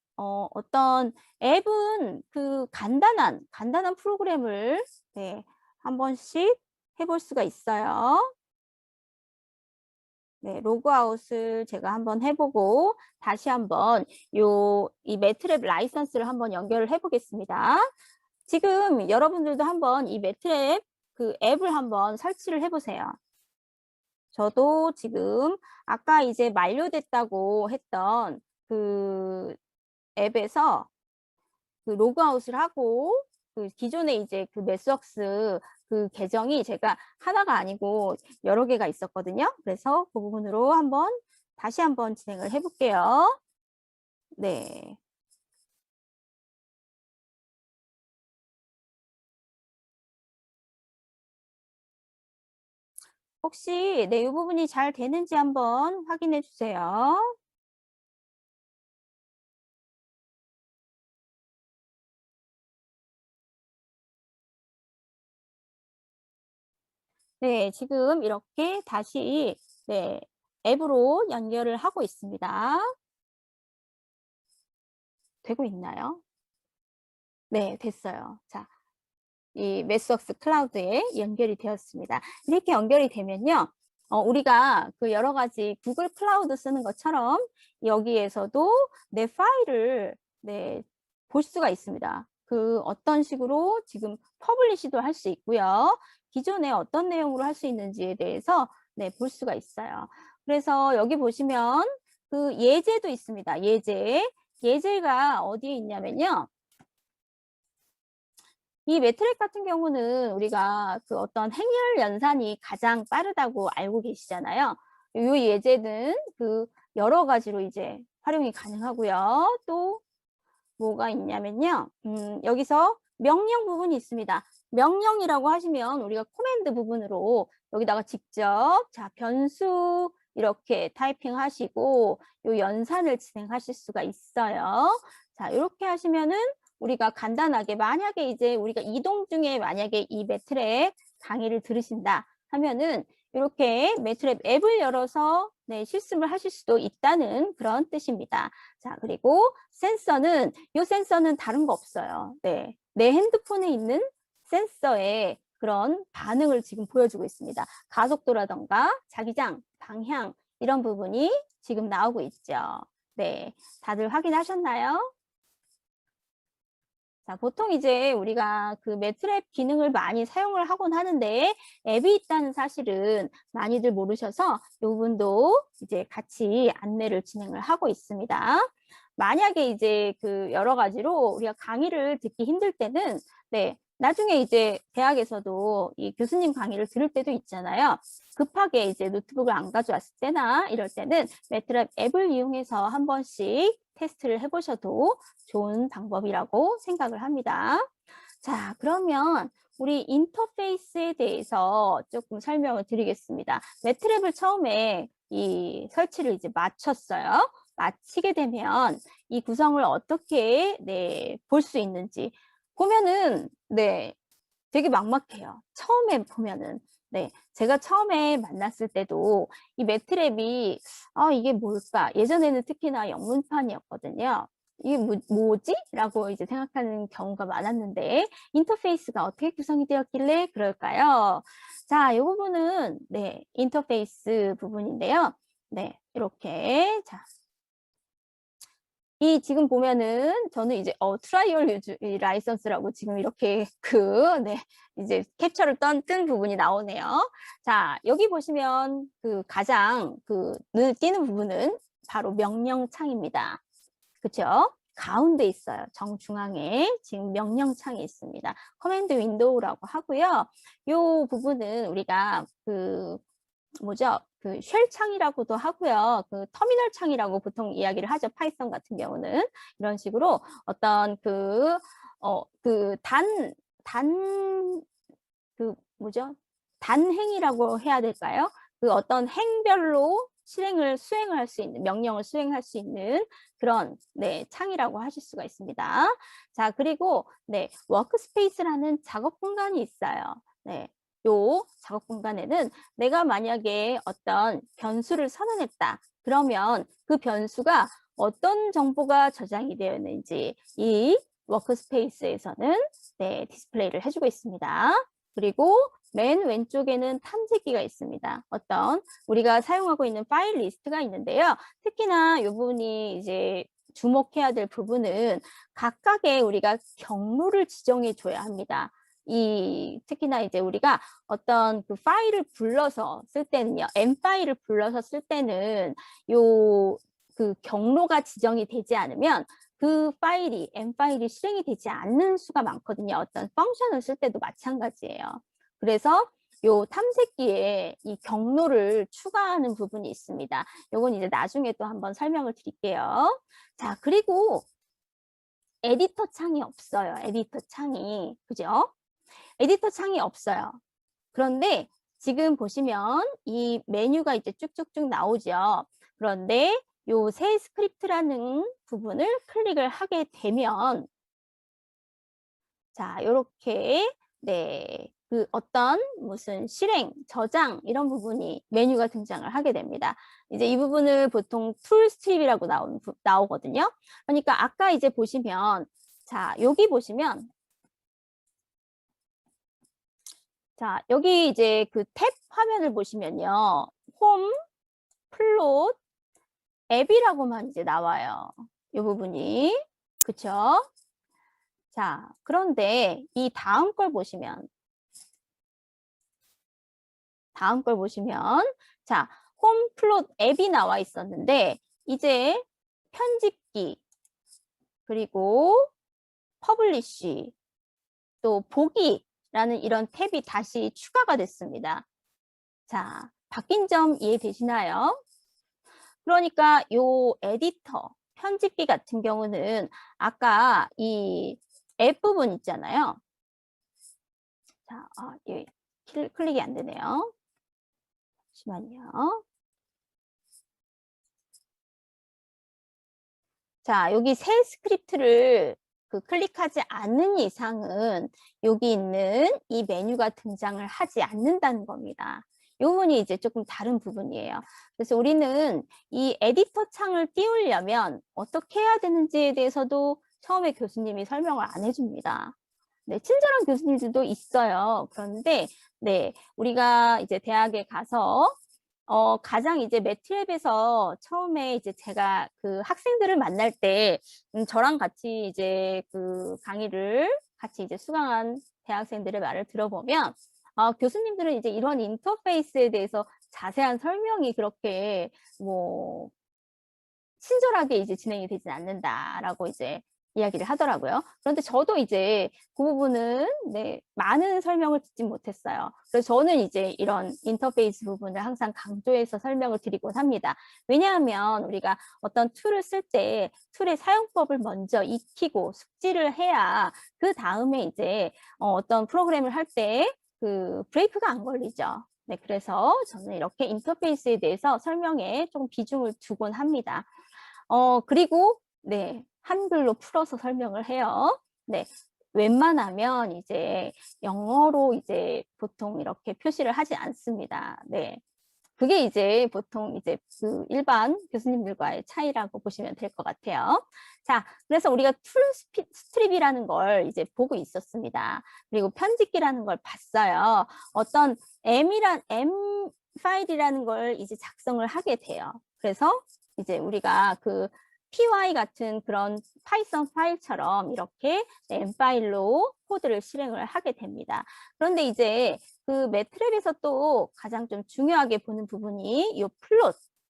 [SPEAKER 1] 어떤 앱은 그 간단한 프로그램을 네, 한 번씩 해볼 수가 있어요. 네, 로그아웃을 제가 한번 해보고 다시 한번 이 매트랩 라이선스를 한번 연결을 해보겠습니다. 지금 여러분들도 한번 이 매트랩 그 앱을 한번 설치를 해보세요. 저도 지금 아까 이제 만료됐다고 했던 그 앱에서 그 로그아웃을 하고 그 기존에 이제 그 매스웍스 그 계정이 제가 하나가 아니고 여러 개가 있었거든요. 그래서 그 부분으로 다시 한번 진행을 해볼게요. 네. 혹시 네, 이 부분이 잘 되는지 한번 확인해 주세요. 네, 지금 이렇게 다시 네, 앱으로 연결을 하고 있습니다. 되고 있나요? 네, 됐어요. 자, 이 매스웍스 클라우드에 연결이 되었습니다. 이렇게 연결이 되면요. 우리가 그 여러 가지 구글 클라우드 쓰는 것처럼 여기에서도 내 파일을 네, 볼 수가 있습니다. 그 어떤 식으로 지금 퍼블리시도 할 수 있고요. 기존에 어떤 내용으로 할 수 있는지에 대해서 네, 볼 수가 있어요. 그래서 여기 보시면 그 예제도 있습니다. 예제가 어디에 있냐면요. 이 매트릭 같은 경우는 우리가 그 어떤 행렬 연산이 가장 빠르다고 알고 계시잖아요. 이 예제는 그 여러 가지로 이제 활용이 가능하고요. 또 뭐가 있냐면요. 여기서 명령 부분이 있습니다. 명령이라고 하시면 우리가 코맨드 부분으로 여기다가 직접 자 변수 이렇게 타이핑 하시고 요 연산을 진행하실 수가 있어요. 자, 이렇게 하시면은 우리가 간단하게 만약에 이제 우리가 이동 중에 만약에 이 매트랩 강의를 들으신다 하면은 이렇게 매트랩 앱을 열어서 네, 실습을 하실 수도 있다는 그런 뜻입니다. 자, 그리고 이 센서는 다른 거 없어요. 네, 내 핸드폰에 있는 센서의 그런 반응을 지금 보여주고 있습니다. 가속도라던가 자기장, 방향 이런 부분이 지금 나오고 있죠. 네, 다들 확인하셨나요? 자, 보통 이제 우리가 그 매트랩 기능을 많이 사용을 하곤 하는데 앱이 있다는 사실은 많이들 모르셔서 이 부분도 이제 같이 안내를 진행을 하고 있습니다. 만약에 이제 그 여러 가지로 우리가 강의를 듣기 힘들 때는 네, 나중에 이제 대학에서도 이 교수님 강의를 들을 때도 있잖아요. 급하게 이제 노트북을 안 가져왔을 때나 이럴 때는 매트랩 앱을 이용해서 한 번씩 테스트를 해보셔도 좋은 방법이라고 생각을 합니다. 자, 그러면 우리 인터페이스에 대해서 조금 설명을 드리겠습니다. 매트랩을 처음에 이 설치를 이제 마쳤어요. 마치게 되면 이 구성을 어떻게 볼 수 있는지 보면은 되게 막막해요. 처음에 보면은 제가 처음에 만났을 때도 이 매트랩이 이게 뭘까? 예전에는 특히나 영문판이었거든요. 이게 뭐지? 라고 이제 생각하는 경우가 많았는데 인터페이스가 어떻게 구성이 되었길래 그럴까요? 자, 이 부분은 인터페이스 부분인데요. 이렇게 자, 이 지금 보면은 저는 이제 트라이얼 유즈 라이선스라고 지금 이렇게 이제 캡처를 뜬 부분이 나오네요. 자, 여기 보시면 그 가장 눈에 띄는 부분은 바로 명령창입니다. 그렇죠? 가운데 있어요. 정중앙에 지금 명령창이 있습니다. 커맨드 윈도우라고 하고요. 이 부분은 우리가 쉘 창이라고도 하고요. 터미널 창이라고 보통 이야기를 하죠. 파이썬 같은 경우는. 이런 식으로 어떤 단행이라고 해야 될까요? 어떤 행별로 수행을 할 수 있는, 명령을 수행할 수 있는 그런, 창이라고 하실 수가 있습니다. 자, 그리고, 워크스페이스라는 작업 공간이 있어요. 요 작업 공간에는 내가 만약에 어떤 변수를 선언했다. 그러면 그 변수가 어떤 정보가 저장이 되어 있는지 이 워크스페이스에서는 디스플레이를 해주고 있습니다. 그리고 맨 왼쪽에는 탐색기가 있습니다. 어떤 우리가 사용하고 있는 파일 리스트가 있는데요. 특히나 이 부분이 이제 주목해야 될 부분은 각각의 우리가 경로를 지정해 줘야 합니다. 특히나 이제 우리가 어떤 파일을 불러서 쓸 때는요, M 파일을 불러서 쓸 때는 경로가 지정이 되지 않으면 M 파일이 실행이 되지 않는 수가 많거든요. 어떤 펑션을 쓸 때도 마찬가지예요. 그래서 요 탐색기에 이 경로를 추가하는 부분이 있습니다. 요건 이제 나중에 또 한번 설명을 드릴게요. 자, 그리고 에디터 창이 없어요. 에디터 창이. 그죠? 에디터 창이 없어요. 그런데 지금 보시면 이 메뉴가 이제 쭉쭉쭉 나오죠. 그런데 요 새 스크립트라는 부분을 클릭을 하게 되면 자, 요렇게 어떤 무슨 실행, 저장 이런 부분이 메뉴가 등장을 하게 됩니다. 이제 이 부분을 보통 툴 스트립이라고 나오거든요. 그러니까 아까 이제 보시면 자, 여기 보시면 자, 여기 이제 탭 화면을 보시면요. 홈, 플롯, 앱이라고만 이제 나와요. 이 부분이. 그쵸? 자, 그런데 이 다음 걸 보시면 자, 홈, 플롯, 앱이 나와 있었는데 이제 편집기 그리고 퍼블리쉬 또 보기라는 이런 탭이 다시 추가가 됐습니다. 자, 바뀐 점 이해되시나요? 그러니까 요 에디터, 편집기 같은 경우는 아까 이 앱 부분 있잖아요. 자, 클릭이 안 되네요. 잠시만요. 자, 여기 새 스크립트를 클릭하지 않는 이상은 여기 있는 이 메뉴가 등장을 하지 않는다는 겁니다. 이 부분이 이제 조금 다른 부분이에요. 그래서 우리는 이 에디터 창을 띄우려면 어떻게 해야 되는지에 대해서도 처음에 교수님이 설명을 안 해줍니다. 친절한 교수님들도 있어요. 그런데, 우리가 이제 대학에 가서 가장 이제 매트랩에서 처음에 이제 제가 학생들을 만날 때, 저랑 같이 이제 강의를 같이 이제 수강한 대학생들의 말을 들어보면, 교수님들은 이제 이런 인터페이스에 대해서 자세한 설명이 그렇게 친절하게 이제 진행이 되진 않는다라고 이제 이야기를 하더라고요. 그런데 저도 이제 그 부분은 네, 많은 설명을 듣지 못했어요. 그래서 저는 이제 이런 인터페이스 부분을 항상 강조해서 설명을 드리곤 합니다. 왜냐하면 우리가 어떤 툴을 쓸 때 툴의 사용법을 먼저 익히고 숙지를 해야 그 다음에 이제 어떤 프로그램을 할 때 그 브레이크가 안 걸리죠. 네, 그래서 저는 이렇게 인터페이스에 대해서 설명에 조금 비중을 두곤 합니다. 그리고 네, 한글로 풀어서 설명을 해요. 네, 웬만하면 이제 영어로 이제 보통 이렇게 표시를 하지 않습니다. 네. 그게 이제 보통 이제 그 일반 교수님들과의 차이라고 보시면 될 것 같아요. 자, 그래서 우리가 툴 스트립이라는 걸 이제 보고 있었습니다. 그리고 편집기라는 걸 봤어요. 어떤 M 파일이라는 걸 이제 작성을 하게 돼요. 그래서 이제 우리가 그 py 같은 그런 파이썬 파일처럼 이렇게 M 파일로 코드를 실행을 하게 됩니다. 그런데 이제 그 매트랩에서 또 가장 좀 중요하게 보는 부분이 이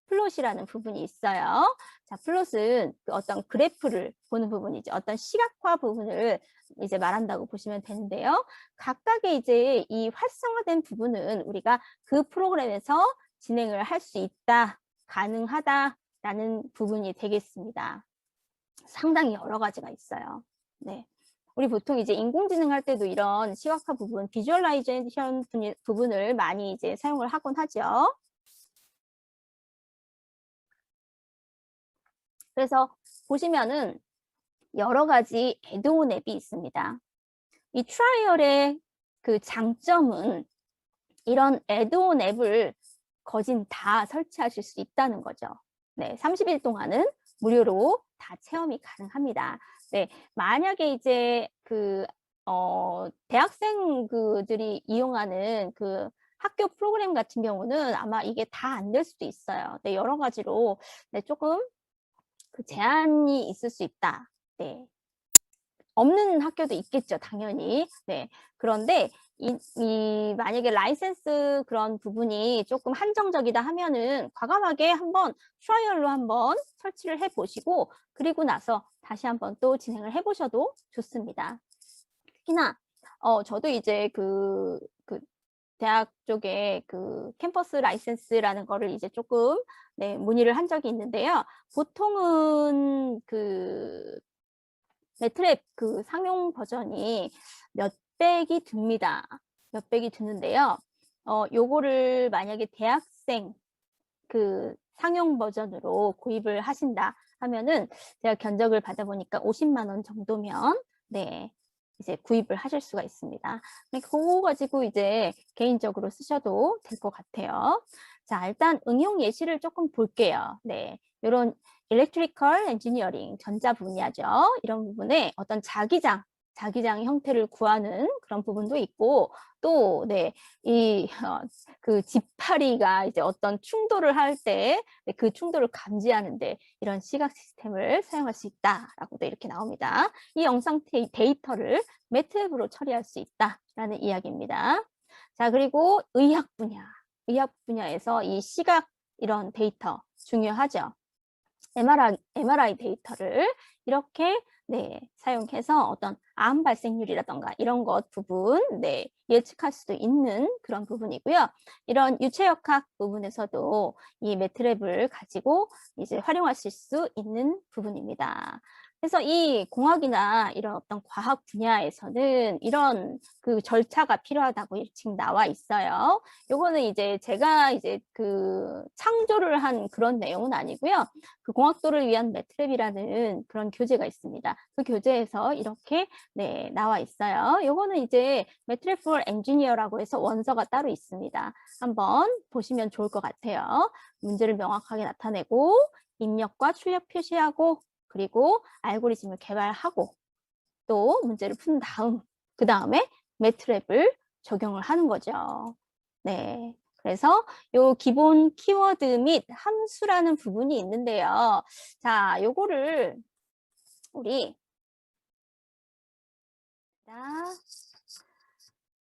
[SPEAKER 1] 플롯이라는 부분이 있어요. 자, 플롯은 그 어떤 그래프를 보는 부분이죠. 어떤 시각화 부분을 이제 말한다고 보시면 되는데요. 각각의 이제 이 활성화된 부분은 우리가 그 프로그램에서 진행을 할 수 있다, 가능하다라는 부분이 되겠습니다. 상당히 여러 가지가 있어요. 네. 우리 보통 이제 인공지능 할 때도 이런 시각화 부분, 비주얼라이제이션 부분을 많이 이제 사용을 하곤 하죠. 그래서 보시면은 여러 가지 애드온 앱이 있습니다. 이 트라이얼의 그 장점은 이런 애드온 앱을 거진 다 설치하실 수 있다는 거죠. 네, 30일 동안은 무료로 다 체험이 가능합니다. 네, 만약에 이제 그 대학생 그들이 이용하는 그 학교 프로그램 같은 경우는 아마 이게 다 안 될 수도 있어요. 네, 여러 가지로 네, 조금 그 제한이 있을 수 있다. 네, 없는 학교도 있겠죠, 당연히. 네. 그런데 만약에 라이센스 그런 부분이 조금 한정적이다 하면은 과감하게 한번 트라이얼로 한번 설치를 해 보시고 그리고 나서 다시 한번 또 진행을 해 보셔도 좋습니다. 특히나 저도 이제 그 대학 쪽에 그 캠퍼스 라이센스라는 거를 이제 조금 네, 문의를 한 적이 있는데요. 보통은 그 매트랩 그 상용 버전이 몇백이 듭니다. 몇백이 드는데요. 요거를 만약에 대학생 그 상용 버전으로 구입을 하신다 하면은 제가 견적을 받아보니까 50만 원 정도면 네 이제 구입을 하실 수가 있습니다. 그거 가지고 이제 개인적으로 쓰셔도 될 것 같아요. 자, 일단 응용 예시를 조금 볼게요. 네, 이런 일렉트리컬 엔지니어링 전자 분야죠. 이런 부분에 어떤 자기장 형태를 구하는 그런 부분도 있고 또 네, 그 지파리가 이제 어떤 충돌을 할 때 그 충돌을 감지하는데 이런 시각 시스템을 사용할 수 있다라고도 이렇게 나옵니다. 이 영상 데이터를 매트앱으로 처리할 수 있다라는 이야기입니다. 자, 그리고 의학 분야에서 이 시각 이런 데이터 중요하죠. MRI 데이터를 이렇게 네, 사용해서 어떤 암 발생률이라던가 이런 것 부분 네, 예측할 수도 있는 그런 부분이고요. 이런 유체역학 부분에서도 이 매트랩을 가지고 이제 활용하실 수 있는 부분입니다. 그래서 이 공학이나 이런 어떤 과학 분야에서는 이런 그 절차가 필요하다고 지금 나와 있어요. 요거는 이제 제가 이제 그 창조를 한 그런 내용은 아니고요. 그 공학도를 위한 매트랩이라는 그런 교재가 있습니다. 그 교재에서 이렇게 네, 나와 있어요. 요거는 이제 매트랩 for Engineer라고 해서 원서가 따로 있습니다. 한번 보시면 좋을 것 같아요. 문제를 명확하게 나타내고 입력과 출력 표시하고 그리고 알고리즘을 개발하고 또 문제를 푼 다음 그 다음에 매트랩을 적용을 하는 거죠. 네. 그래서 요 기본 키워드 및 함수라는 부분이 있는데요. 자, 요거를 우리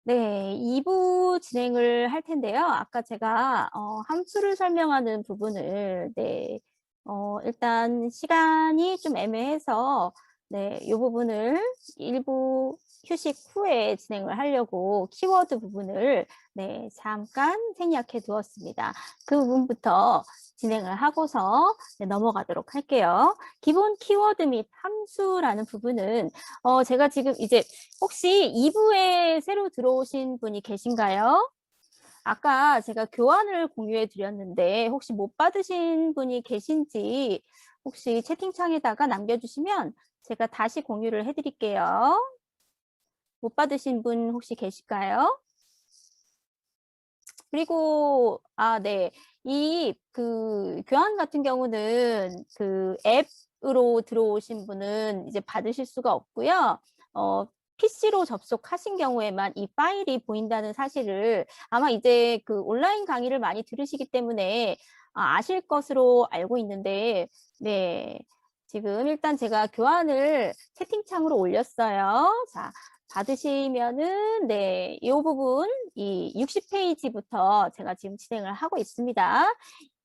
[SPEAKER 1] 네, 2부 진행을 할 텐데요. 아까 제가 함수를 설명하는 부분을 네, 일단 시간이 좀 애매해서 네, 이 부분을 일부 휴식 후에 진행을 하려고 키워드 부분을 네, 잠깐 생략해 두었습니다. 그 부분부터 진행을 하고서 네, 넘어가도록 할게요. 기본 키워드 및 함수라는 부분은 제가 지금 이제 혹시 2부에 새로 들어오신 분이 계신가요? 아까 제가 교환을 공유해 드렸는데 혹시 못 받으신 분이 계신지 혹시 채팅창에다가 남겨주시면 제가 다시 공유를 해드릴게요. 못 받으신 분 혹시 계실까요? 그리고 네. 이 교환 같은 경우는 그 앱으로 들어오신 분은 이제 받으실 수가 없고요. PC로 접속하신 경우에만 이 파일이 보인다는 사실을 아마 이제 그 온라인 강의를 많이 들으시기 때문에 아실 것으로 알고 있는데, 네. 지금 일단 제가 교환을 채팅창으로 올렸어요. 자, 받으시면은, 네, 이 부분, 이 60페이지부터 제가 지금 진행을 하고 있습니다.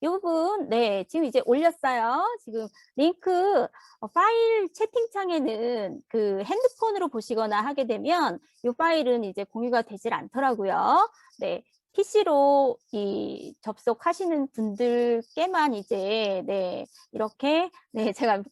[SPEAKER 1] 이 부분, 네, 지금 이제 올렸어요. 지금 링크 파일 채팅창에는 그 핸드폰으로 보시거나 하게 되면 이 파일은 이제 공유가 되질 않더라고요. 네. PC로 이 접속하시는 분들께만 이제 네 이렇게 네 제가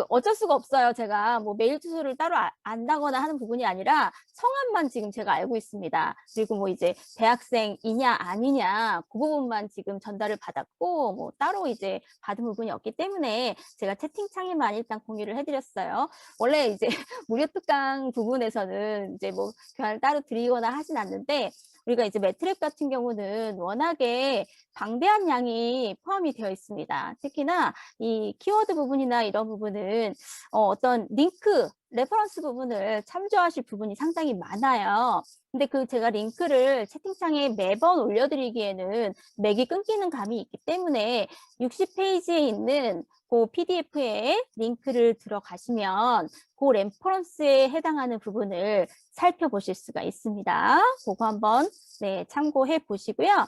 [SPEAKER 1] 어쩔 수가 없어요. 제가 뭐 메일 주소를 따로 안다거나 하는 부분이 아니라 성함만 지금 제가 알고 있습니다. 그리고 뭐 이제 대학생이냐 아니냐 그 부분만 지금 전달을 받았고 뭐 따로 이제 받은 부분이 없기 때문에 제가 채팅창에만 일단 공유를 해드렸어요. 원래 이제 무료 특강 부분에서는 이제 뭐 교환을 따로 드리거나 하진 않는데 우리가 이제 매트랩 같은 경우는 워낙에 방대한 양이 포함이 되어 있습니다. 특히나 이 키워드 부분이나 이런 부분은 어떤 링크, 레퍼런스 부분을 참조하실 부분이 상당히 많아요. 근데 제가 링크를 채팅창에 매번 올려드리기에는 맥이 끊기는 감이 있기 때문에 60페이지에 있는 그 PDF에 링크를 들어가시면 그 레퍼런스에 해당하는 부분을 살펴보실 수가 있습니다. 그거 한번 네, 참고해 보시고요.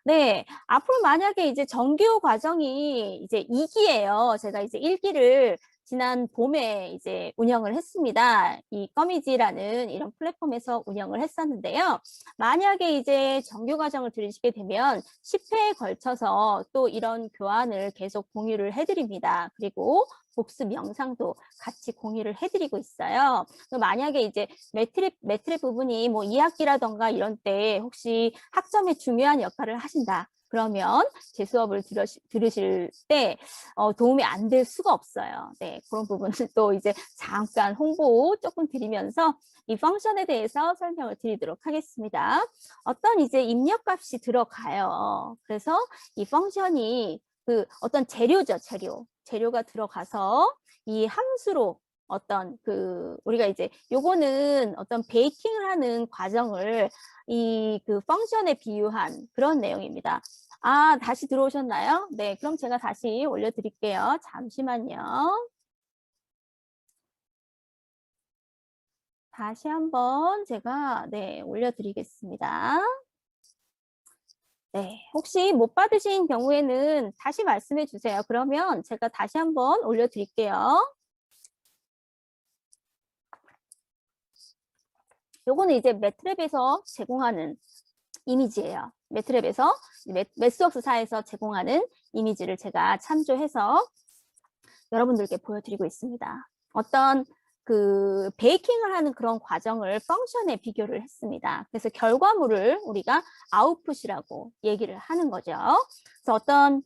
[SPEAKER 1] 네, 앞으로 만약에 이제 정규 과정이 이제 2기예요. 제가 이제 1기를 지난 봄에 이제 운영을 했습니다. 이 꺼미지라는 이런 플랫폼에서 운영을 했었는데요. 만약에 이제 정규 과정을 들으시게 되면 10회에 걸쳐서 또 이런 교환을 계속 공유를 해드립니다. 그리고 복습 영상도 같이 공유를 해드리고 있어요. 만약에 이제 매트랩 부분이 뭐 2학기라던가 이런 때 혹시 학점에 중요한 역할을 하신다. 그러면 제 수업을 들으실 때 도움이 안 될 수가 없어요. 네, 그런 부분은 또 이제 잠깐 홍보 조금 드리면서 이 펑션에 대해서 설명을 드리도록 하겠습니다. 어떤 이제 입력값이 들어가요. 그래서 이 펑션이 어떤 재료죠, 재료가 들어가서 이 함수로 어떤 우리가 이제 요거는 어떤 베이킹을 하는 과정을 이 펑션에 비유한 그런 내용입니다. 다시 들어오셨나요? 네, 그럼 제가 다시 올려드릴게요. 잠시만요. 다시 한번 제가 네, 올려드리겠습니다. 네, 혹시 못 받으신 경우에는 다시 말씀해 주세요. 그러면 제가 다시 한번 올려드릴게요. 요거는 이제 매트랩에서 제공하는 이미지예요. 매트랩에서 매스웍스사에서 제공하는 이미지를 제가 참조해서 여러분들께 보여드리고 있습니다. 어떤 베이킹을 하는 그런 과정을 펑션에 비교를 했습니다. 그래서 결과물을 우리가 아웃풋이라고 얘기를 하는 거죠. 그래서 어떤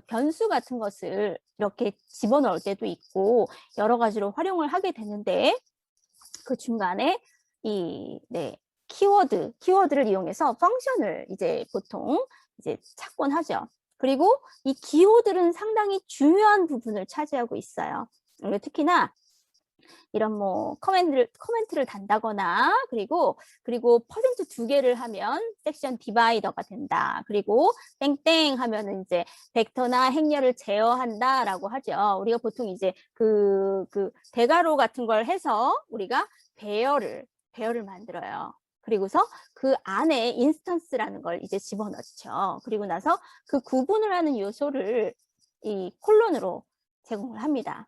[SPEAKER 1] 변수 같은 것을 이렇게 집어넣을 때도 있고 여러 가지로 활용을 하게 되는데 그 중간에 키워드를 이용해서 펑션을 이제 보통 이제 찾곤 하죠. 그리고 이 키워드는 상당히 중요한 부분을 차지하고 있어요. 특히나 이런 뭐 커멘트를 단다거나 그리고 퍼센트 2개를 하면 섹션 디바이더가 된다. 그리고 땡땡 하면은 이제 벡터나 행렬을 제어한다라고 하죠. 우리가 보통 이제 대괄호 같은 걸 해서 우리가 배열을 만들어요. 그리고서 그 안에 인스턴스라는 걸 이제 집어넣죠. 그리고 나서 그 구분을 하는 요소를 이 콜론으로 제공을 합니다.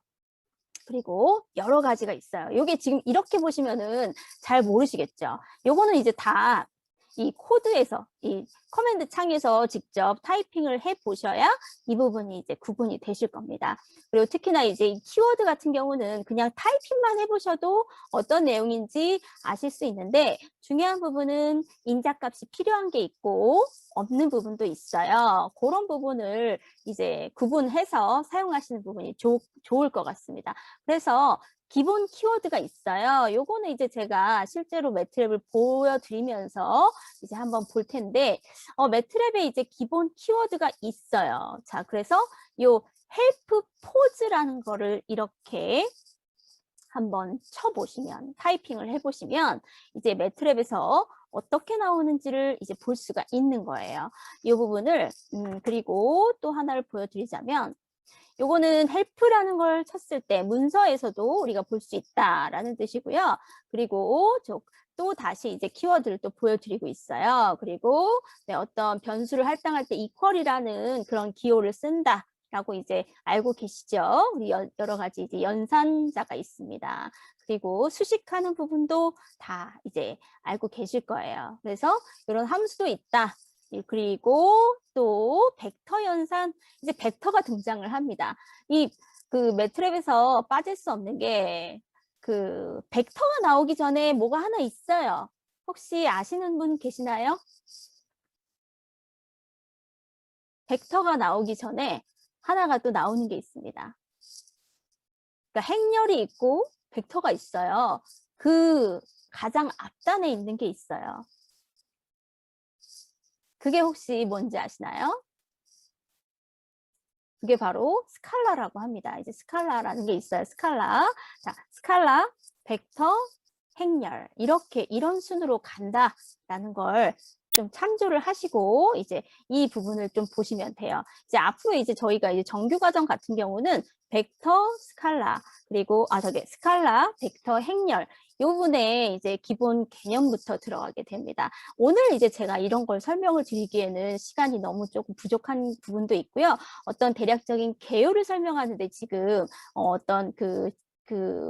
[SPEAKER 1] 그리고 여러 가지가 있어요. 요게 지금 이렇게 보시면은 잘 모르시겠죠. 요거는 이제 다 이 코드에서, 이 커맨드 창에서 직접 타이핑을 해 보셔야 이 부분이 이제 구분이 되실 겁니다. 그리고 특히나 이제 이 키워드 같은 경우는 그냥 타이핑만 해보셔도 어떤 내용인지 아실 수 있는데, 중요한 부분은 인자값이 필요한 게 있고 없는 부분도 있어요. 그런 부분을 이제 구분해서 사용하시는 부분이 좋을 것 같습니다. 그래서 기본 키워드가 있어요. 요거는 이제 제가 실제로 매트랩을 보여드리면서 이제 한번 볼 텐데, 매트랩에 이제 기본 키워드가 있어요. 자, 그래서 요 헬프 포즈라는 거를 이렇게 한번 쳐보시면, 타이핑을 해보시면 이제 매트랩에서 어떻게 나오는지를 이제 볼 수가 있는 거예요. 이 부분을 그리고 또 하나를 보여드리자면, 요거는 헬프라는 걸 쳤을 때 문서에서도 우리가 볼 수 있다라는 뜻이고요. 그리고 또 다시 이제 키워드를 또 보여드리고 있어요. 그리고 네, 어떤 변수를 할당할 때 equal이라는 그런 기호를 쓴다라고 이제 알고 계시죠? 우리 여러 가지 이제 연산자가 있습니다. 그리고 수식하는 부분도 다 이제 알고 계실 거예요. 그래서 이런 함수도 있다. 그리고 또 벡터 연산, 이제 벡터가 등장을 합니다. 그 매트랩에서 빠질 수 없는 게 그 벡터가 나오기 전에 뭐가 하나 있어요. 혹시 아시는 분 계시나요? 벡터가 나오기 전에 하나가 또 나오는 게 있습니다. 그러니까 행렬이 있고 벡터가 있어요. 그 가장 앞단에 있는 게 있어요. 그게 혹시 뭔지 아시나요? 그게 바로 스칼라라고 합니다. 이제 스칼라라는 게 있어요. 스칼라. 자, 스칼라, 벡터, 행렬. 이렇게 이런 순으로 간다라는 걸 좀 참조를 하시고 이제 이 부분을 좀 보시면 돼요. 이제 앞으로 이제 저희가 이제 정규 과정 같은 경우는 벡터, 스칼라, 그리고 스칼라, 벡터, 행렬 이 부분에 이제 기본 개념부터 들어가게 됩니다. 오늘 이제 제가 이런 걸 설명을 드리기에는 시간이 너무 조금 부족한 부분도 있고요. 어떤 대략적인 개요를 설명하는데 지금 어떤 그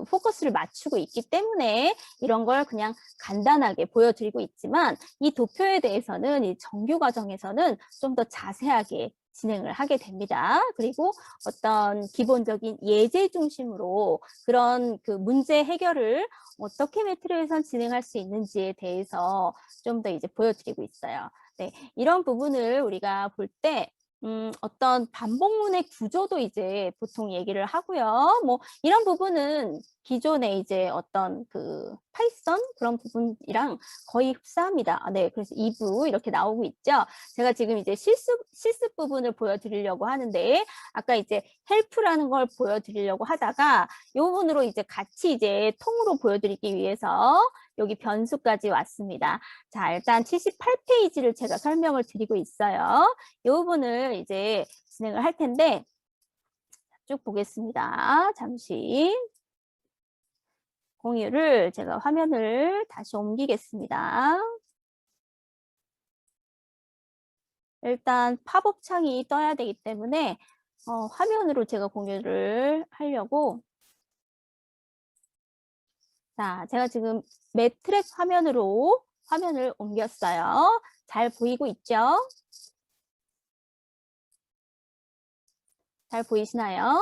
[SPEAKER 1] 포커스를 맞추고 있기 때문에 이런 걸 그냥 간단하게 보여드리고 있지만 이 도표에 대해서는 이 정규 과정에서는 좀 더 자세하게 진행을 하게 됩니다. 그리고 어떤 기본적인 예제 중심으로 그런 그 문제 해결을 어떻게 매트랩에서 진행할 수 있는지에 대해서 좀 더 이제 보여드리고 있어요. 네, 이런 부분을 우리가 볼 때 어떤 반복문의 구조도 이제 보통 얘기를 하고요. 뭐 이런 부분은 기존에 이제 어떤 그 파이썬 그런 부분이랑 거의 흡사합니다. 네, 그래서 2부 이렇게 나오고 있죠. 제가 지금 이제 실습 부분을 보여드리려고 하는데 아까 이제 헬프라는 걸 보여드리려고 하다가 이 부분으로 이제 같이 이제 통으로 보여드리기 위해서 여기 변수까지 왔습니다. 자, 일단 78페이지를 제가 설명을 드리고 있어요. 이 부분을 이제 진행을 할 텐데 쭉 보겠습니다. 잠시 공유를 제가 화면을 다시 옮기겠습니다. 일단 팝업 창이 떠야 되기 때문에 화면으로 제가 공유를 하려고 자, 제가 지금 매트랩 화면으로 화면을 옮겼어요. 잘 보이고 있죠? 잘 보이시나요?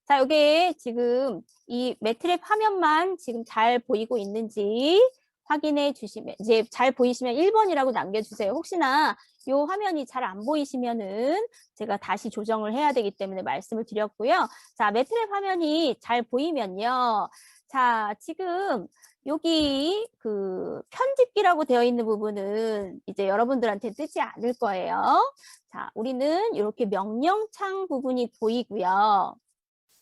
[SPEAKER 1] 자, 여기 지금 이 매트랩 화면만 지금 잘 보이고 있는지 확인해 주시면, 이제 잘 보이시면 1번이라고 남겨주세요. 혹시나 이 화면이 잘 안 보이시면은 제가 다시 조정을 해야 되기 때문에 말씀을 드렸고요. 자, 매트랩 화면이 잘 보이면요. 자, 지금 여기 그 편집기라고 되어 있는 부분은 이제 여러분들한테 뜨지 않을 거예요. 자, 우리는 이렇게 명령창 부분이 보이고요.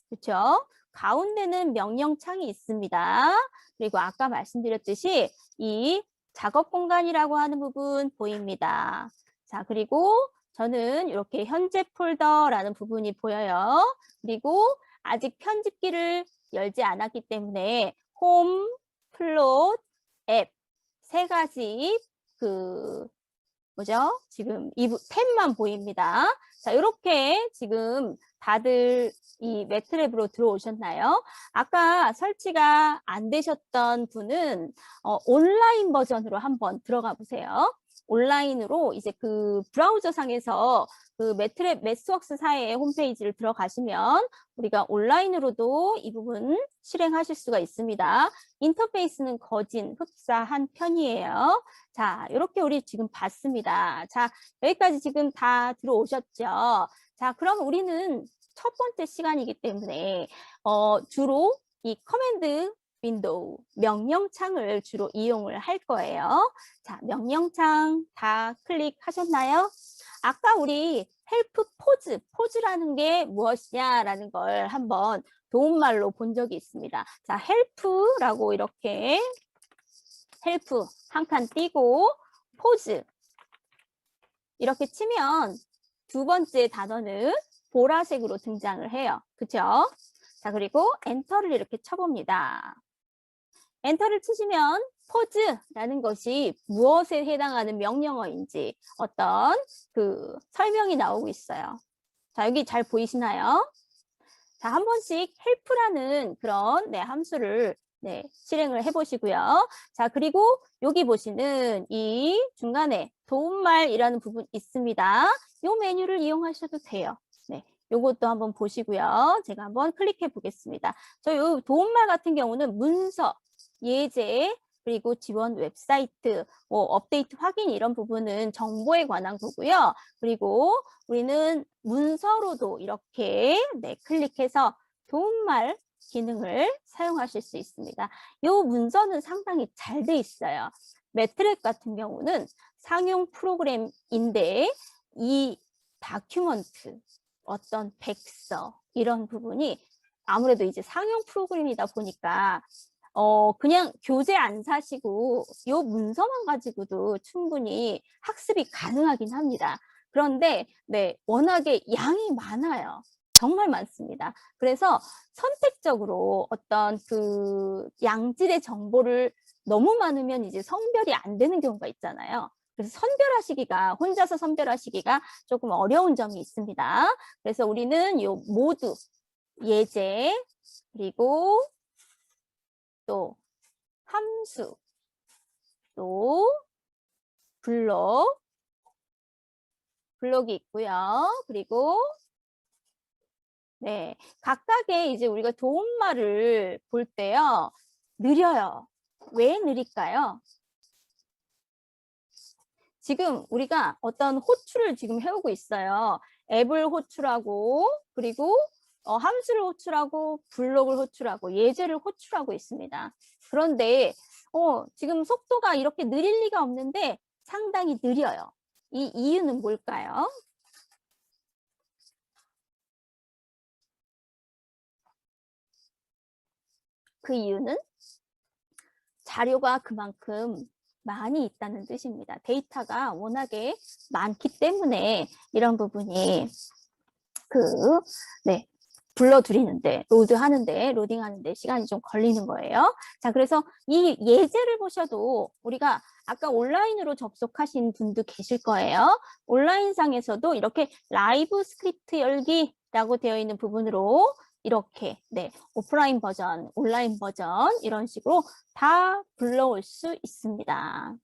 [SPEAKER 1] 그렇죠? 가운데는 명령창이 있습니다. 그리고 아까 말씀드렸듯이 이 작업 공간이라고 하는 부분 보입니다. 자, 그리고 저는 이렇게 현재 폴더라는 부분이 보여요. 그리고 아직 편집기를 열지 않았기 때문에 홈, 플롯, 앱 세 가지 그 뭐죠? 지금 이 탭만 보입니다. 자, 이렇게 지금 다들 이 매트랩으로 들어오셨나요? 아까 설치가 안 되셨던 분은 온라인 버전으로 한번 들어가 보세요. 온라인으로 이제 그 브라우저 상에서 그 매트랩 매스웍스사의 홈페이지를 들어가시면 우리가 온라인으로도 이 부분 실행하실 수가 있습니다. 인터페이스는 거진 흡사한 편이에요. 자, 이렇게 우리 지금 봤습니다. 자, 여기까지 지금 다 들어오셨죠? 자, 그럼 우리는 첫 번째 시간이기 때문에 주로 이 커맨드 윈도우, 명령창을 주로 이용을 할 거예요. 자, 명령창 다 클릭하셨나요? 아까 우리 헬프 포즈라는 게 무엇이냐라는 걸 한번 도움말로 본 적이 있습니다. 자, 헬프라고 이렇게 헬프 한 칸 띄고 포즈 이렇게 치면 두 번째 단어는 보라색으로 등장을 해요. 그렇죠? 자, 그리고 엔터를 이렇게 쳐봅니다. 엔터를 치시면 포즈라는 것이 무엇에 해당하는 명령어인지 어떤 그 설명이 나오고 있어요. 자, 여기 잘 보이시나요? 자, 한 번씩 헬프라는 그런 함수를 실행을 해보시고요. 자, 그리고 여기 보시는 이 중간에 도움말이라는 부분 있습니다. 이 메뉴를 이용하셔도 돼요. 네, 요것도 한번 보시고요. 제가 한번 클릭해 보겠습니다. 저희 도움말 같은 경우는 문서, 예제, 그리고 지원 웹사이트, 뭐 업데이트 확인 이런 부분은 정보에 관한 거고요. 그리고 우리는 문서로도 이렇게 클릭해서 도움말 기능을 사용하실 수 있습니다. 이 문서는 상당히 잘 돼 있어요. 매트랩 같은 경우는 상용 프로그램인데 이 다큐먼트, 어떤 백서 이런 부분이 아무래도 이제 상용 프로그램이다 보니까 그냥 교재 안 사시고 이 문서만 가지고도 충분히 학습이 가능하긴 합니다. 그런데 워낙에 양이 많아요. 정말 많습니다. 그래서 선택적으로 어떤 그 양질의 정보를 너무 많으면 이제 선별이 안 되는 경우가 있잖아요. 그래서 혼자서 선별하시기가 조금 어려운 점이 있습니다. 그래서 우리는 요 모두 예제, 그리고 또 함수, 또 블록이 있고요. 그리고 각각의 이제 우리가 도움말을 볼 때요. 느려요. 왜 느릴까요? 지금 우리가 어떤 호출을 지금 해오고 있어요. 앱을 호출하고 그리고 함수를 호출하고 블록을 호출하고 예제를 호출하고 있습니다. 그런데 지금 속도가 이렇게 느릴 리가 없는데 상당히 느려요. 이 이유는 뭘까요? 그 이유는 자료가 그만큼 많이 있다는 뜻입니다. 데이터가 워낙에 많기 때문에 이런 부분이 불러들이는데, 로딩하는데 시간이 좀 걸리는 거예요. 자, 그래서 이 예제를 보셔도 우리가 아까 온라인으로 접속하신 분도 계실 거예요. 온라인상에서도 이렇게 라이브 스크립트 열기라고 되어 있는 부분으로 이렇게 오프라인 버전, 온라인 버전 이런 식으로 다 불러올 수 있습니다.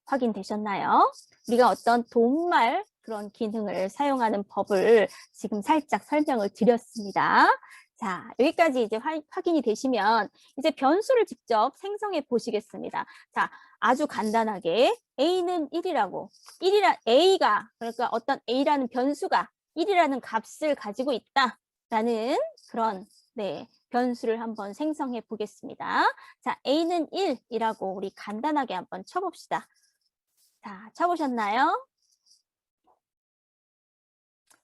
[SPEAKER 1] 확인되셨나요? 우리가 어떤 도움말 그런 기능을 사용하는 법을 지금 살짝 설명을 드렸습니다. 자, 여기까지 이제 확인이 되시면 이제 변수를 직접 생성해 보시겠습니다. 자, 아주 간단하게 A는 1이라고, A가, 그러니까 어떤 A라는 변수가 1이라는 값을 가지고 있다라는 그런, 변수를 한번 생성해 보겠습니다. 자, A는 1이라고 우리 간단하게 한번 쳐봅시다. 자, 쳐보셨나요?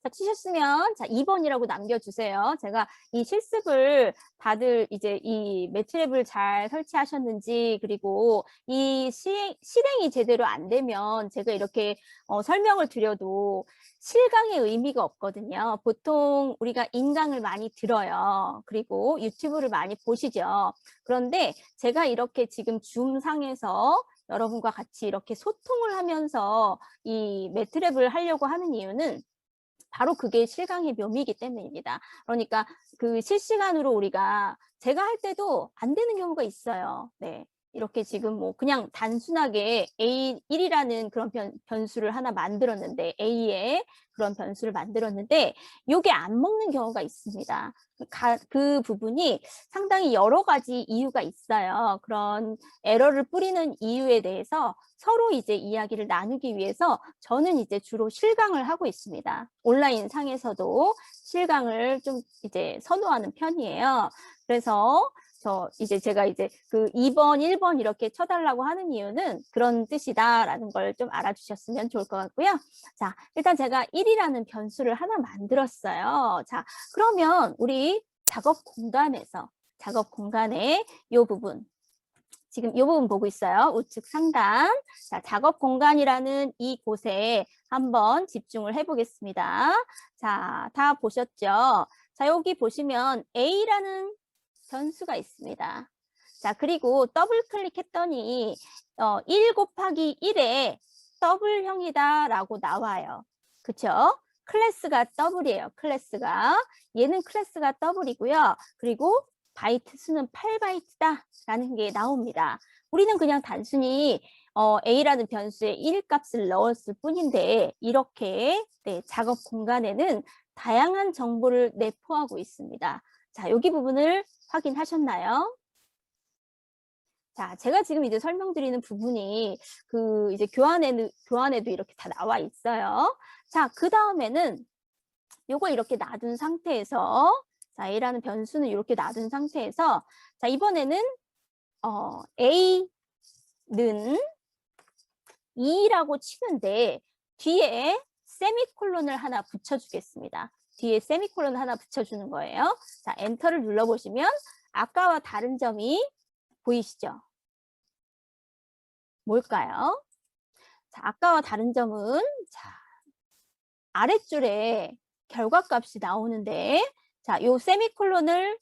[SPEAKER 1] 자, 치셨으면 자, 2번이라고 남겨주세요. 제가 이 실습을 다들 이제 이 매트랩을 잘 설치하셨는지, 그리고 이 실행이 제대로 안 되면 제가 이렇게 설명을 드려도 실강의 의미가 없거든요. 보통 우리가 인강을 많이 들어요. 그리고 유튜브를 많이 보시죠. 그런데 제가 이렇게 지금 줌상에서 여러분과 같이 이렇게 소통을 하면서 이 매트랩을 하려고 하는 이유는 바로 그게 실강의 묘미이기 때문입니다. 그러니까 그 실시간으로 우리가 제가 할 때도 안 되는 경우가 있어요. 네. 이렇게 지금 뭐 그냥 단순하게 A1이라는 그런 변수를 하나 만들었는데, A의 그런 변수를 만들었는데 이게 안 먹는 경우가 있습니다. 그 부분이 상당히 여러 가지 이유가 있어요. 그런 에러를 뿌리는 이유에 대해서 서로 이제 이야기를 나누기 위해서 저는 이제 주로 실강을 하고 있습니다. 온라인 상에서도 실강을 좀 이제 선호하는 편이에요. 그래서 제가 이제 그 2번, 1번 이렇게 쳐달라고 하는 이유는 그런 뜻이다라는 걸 좀 알아주셨으면 좋을 것 같고요. 자, 일단 제가 1이라는 변수를 하나 만들었어요. 자, 그러면 우리 작업 공간에 이 부분, 지금 이 부분 보고 있어요. 우측 상단. 자, 작업 공간이라는 이 곳에 한번 집중을 해보겠습니다. 자, 다 보셨죠? 자, 여기 보시면 A라는 변수가 있습니다. 자, 그리고 더블 클릭했더니 1 곱하기 1에 더블형이다라고 나와요. 그쵸? 클래스가 더블이에요. 얘는 클래스가 더블이고요. 그리고 바이트 수는 8바이트다라는 게 나옵니다. 우리는 그냥 단순히 A라는 변수에 1 값을 넣었을 뿐인데 이렇게 작업 공간에는 다양한 정보를 내포하고 있습니다. 자, 여기 부분을 확인하셨나요? 자, 제가 지금 이제 설명드리는 부분이 그 이제 교환에도 이렇게 다 나와 있어요. 자, 그 다음에는 요걸 이렇게 놔둔 상태에서, 자, A라는 변수는 이렇게 놔둔 상태에서, 자, 이번에는 A는 2라고 치는데 뒤에 세미콜론을 하나 붙여주겠습니다. 뒤에 세미콜론을 하나 붙여주는 거예요. 자, 엔터를 눌러보시면 아까와 다른 점이 보이시죠? 뭘까요? 자, 아까와 다른 점은 자, 아랫줄에 결과값이 나오는데, 자, 요 세미콜론을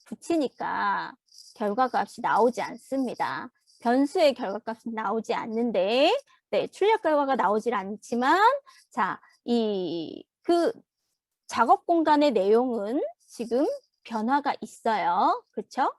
[SPEAKER 1] 붙이니까 결과값이 나오지 않습니다. 변수의 결과값은 나오지 않는데, 네, 출력 결과가 나오질 않지만, 자, 그 작업 공간의 내용은 지금 변화가 있어요. 그렇죠?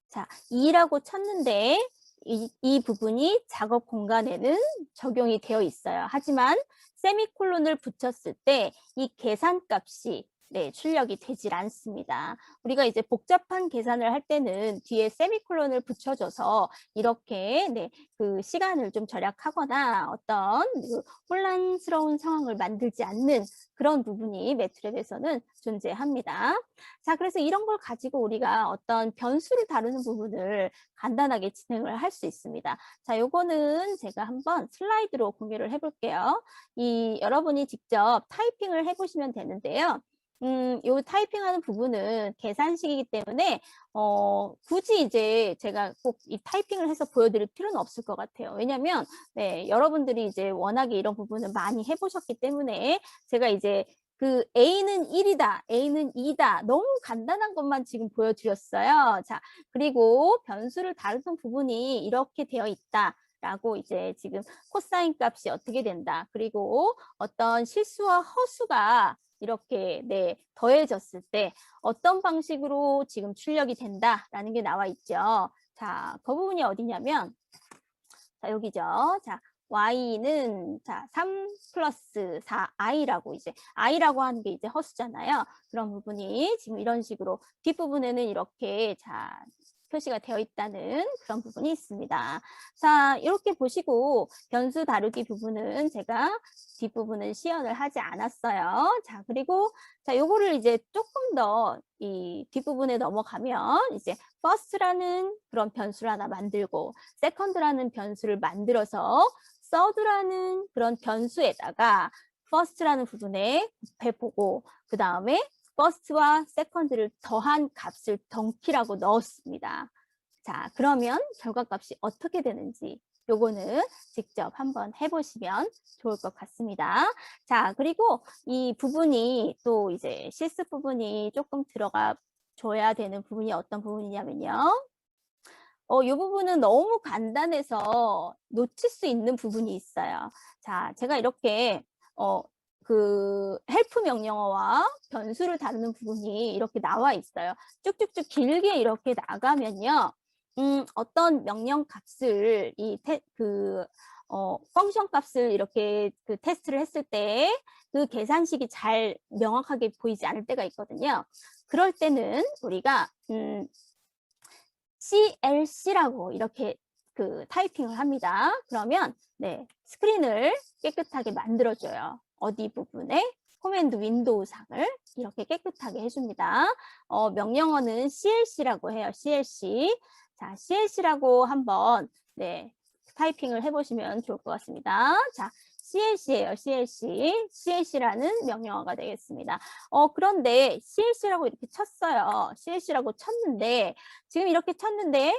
[SPEAKER 1] 자, 2라고 쳤는데 이 부분이 작업 공간에는 적용이 되어 있어요. 하지만 세미콜론을 붙였을 때 이 계산값이 출력이 되질 않습니다. 우리가 이제 복잡한 계산을 할 때는 뒤에 세미콜론을 붙여줘서 이렇게 그 시간을 좀 절약하거나 어떤 그 혼란스러운 상황을 만들지 않는 그런 부분이 매트랩에서는 존재합니다. 자, 그래서 이런 걸 가지고 우리가 어떤 변수를 다루는 부분을 간단하게 진행을 할 수 있습니다. 자, 요거는 제가 한번 슬라이드로 공유를 해볼게요. 여러분이 직접 타이핑을 해보시면 되는데요. 요 타이핑하는 부분은 계산식이기 때문에 굳이 이제 제가 꼭 이 타이핑을 해서 보여드릴 필요는 없을 것 같아요. 왜냐하면 여러분들이 이제 워낙에 이런 부분을 많이 해보셨기 때문에 제가 이제 그 A는 1이다, A는 2다. 너무 간단한 것만 지금 보여드렸어요. 자, 그리고 변수를 다루는 부분이 이렇게 되어 있다. 라고 이제 지금 코사인 값이 어떻게 된다. 그리고 어떤 실수와 허수가 이렇게 더해졌을 때 어떤 방식으로 지금 출력이 된다라는 게 나와 있죠. 자, 그 부분이 어디냐면 자, 여기죠. 자, y는 자, 3 플러스 4i라고 이제 i라고 하는 게 이제 허수잖아요. 그런 부분이 지금 이런 식으로 뒷부분에는 이렇게 자, 표시가 되어 있다는 그런 부분이 있습니다. 자, 이렇게 보시고 변수 다루기 부분은 제가 뒷부분은 시연을 하지 않았어요. 자, 그리고 자, 요거를 이제 조금 더 이 뒷부분에 넘어가면 이제 first라는 그런 변수를 하나 만들고 second라는 변수를 만들어서 third라는 그런 변수에다가 first라는 부분에 곱해보고 그 다음에 first와 second를 더한 값을 donkey라고 넣었습니다. 자, 그러면 결과값이 어떻게 되는지 요거는 직접 한번 해보시면 좋을 것 같습니다. 자, 그리고 이 부분이 또 이제 실습 부분이 조금 들어가 줘야 되는 부분이 어떤 부분이냐면요. 이 부분은 너무 간단해서 놓칠 수 있는 부분이 있어요. 자, 제가 이렇게 그 헬프 명령어와 변수를 다루는 부분이 이렇게 나와 있어요. 쭉쭉쭉 길게 이렇게 나가면요. 어떤 명령 값을 펑션 값을 이렇게 그 테스트를 했을 때 그 계산식이 잘 명확하게 보이지 않을 때가 있거든요. 그럴 때는 우리가 CLC라고 이렇게 그 타이핑을 합니다. 그러면 네, 스크린을 깨끗하게 만들어줘요. 어디 부분에 코맨드 윈도우 상을 이렇게 깨끗하게 해줍니다. 명령어는 CLC라고 해요. CLC. 자, CLC라고 한번 네, 타이핑을 해보시면 좋을 것 같습니다. 자, CLC예요. CLC. CLC라는 명령어가 되겠습니다. 그런데 CLC라고 이렇게 쳤어요. CLC라고 쳤는데 지금 이렇게 쳤는데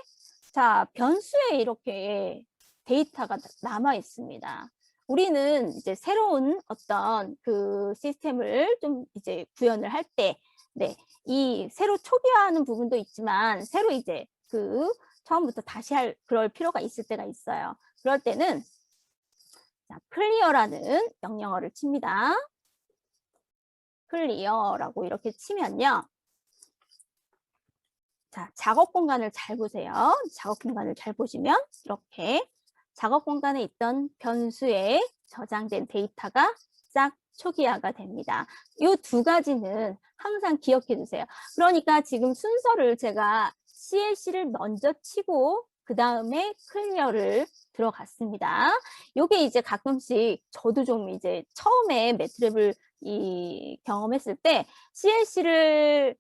[SPEAKER 1] 자, 변수에 이렇게 데이터가 남아 있습니다. 우리는 이제 새로운 어떤 그 시스템을 좀 이제 구현을 할 때, 네, 이 새로 초기화하는 부분도 있지만 새로 이제 그 처음부터 다시 그럴 필요가 있을 때가 있어요. 그럴 때는 자, 클리어라는 명령어를 칩니다. 클리어라고 이렇게 치면요. 자, 작업 공간을 잘 보세요. 작업 공간을 잘 보시면 이렇게 작업 공간에 있던 변수에 저장된 데이터가 싹 초기화가 됩니다. 이 두 가지는 항상 기억해 두세요. 그러니까 지금 순서를 제가 CLC를 먼저 치고 그 다음에 클리어를 들어갔습니다. 요게 이제 가끔씩 저도 좀 이제 처음에 매트랩을 경험했을 때 CLC를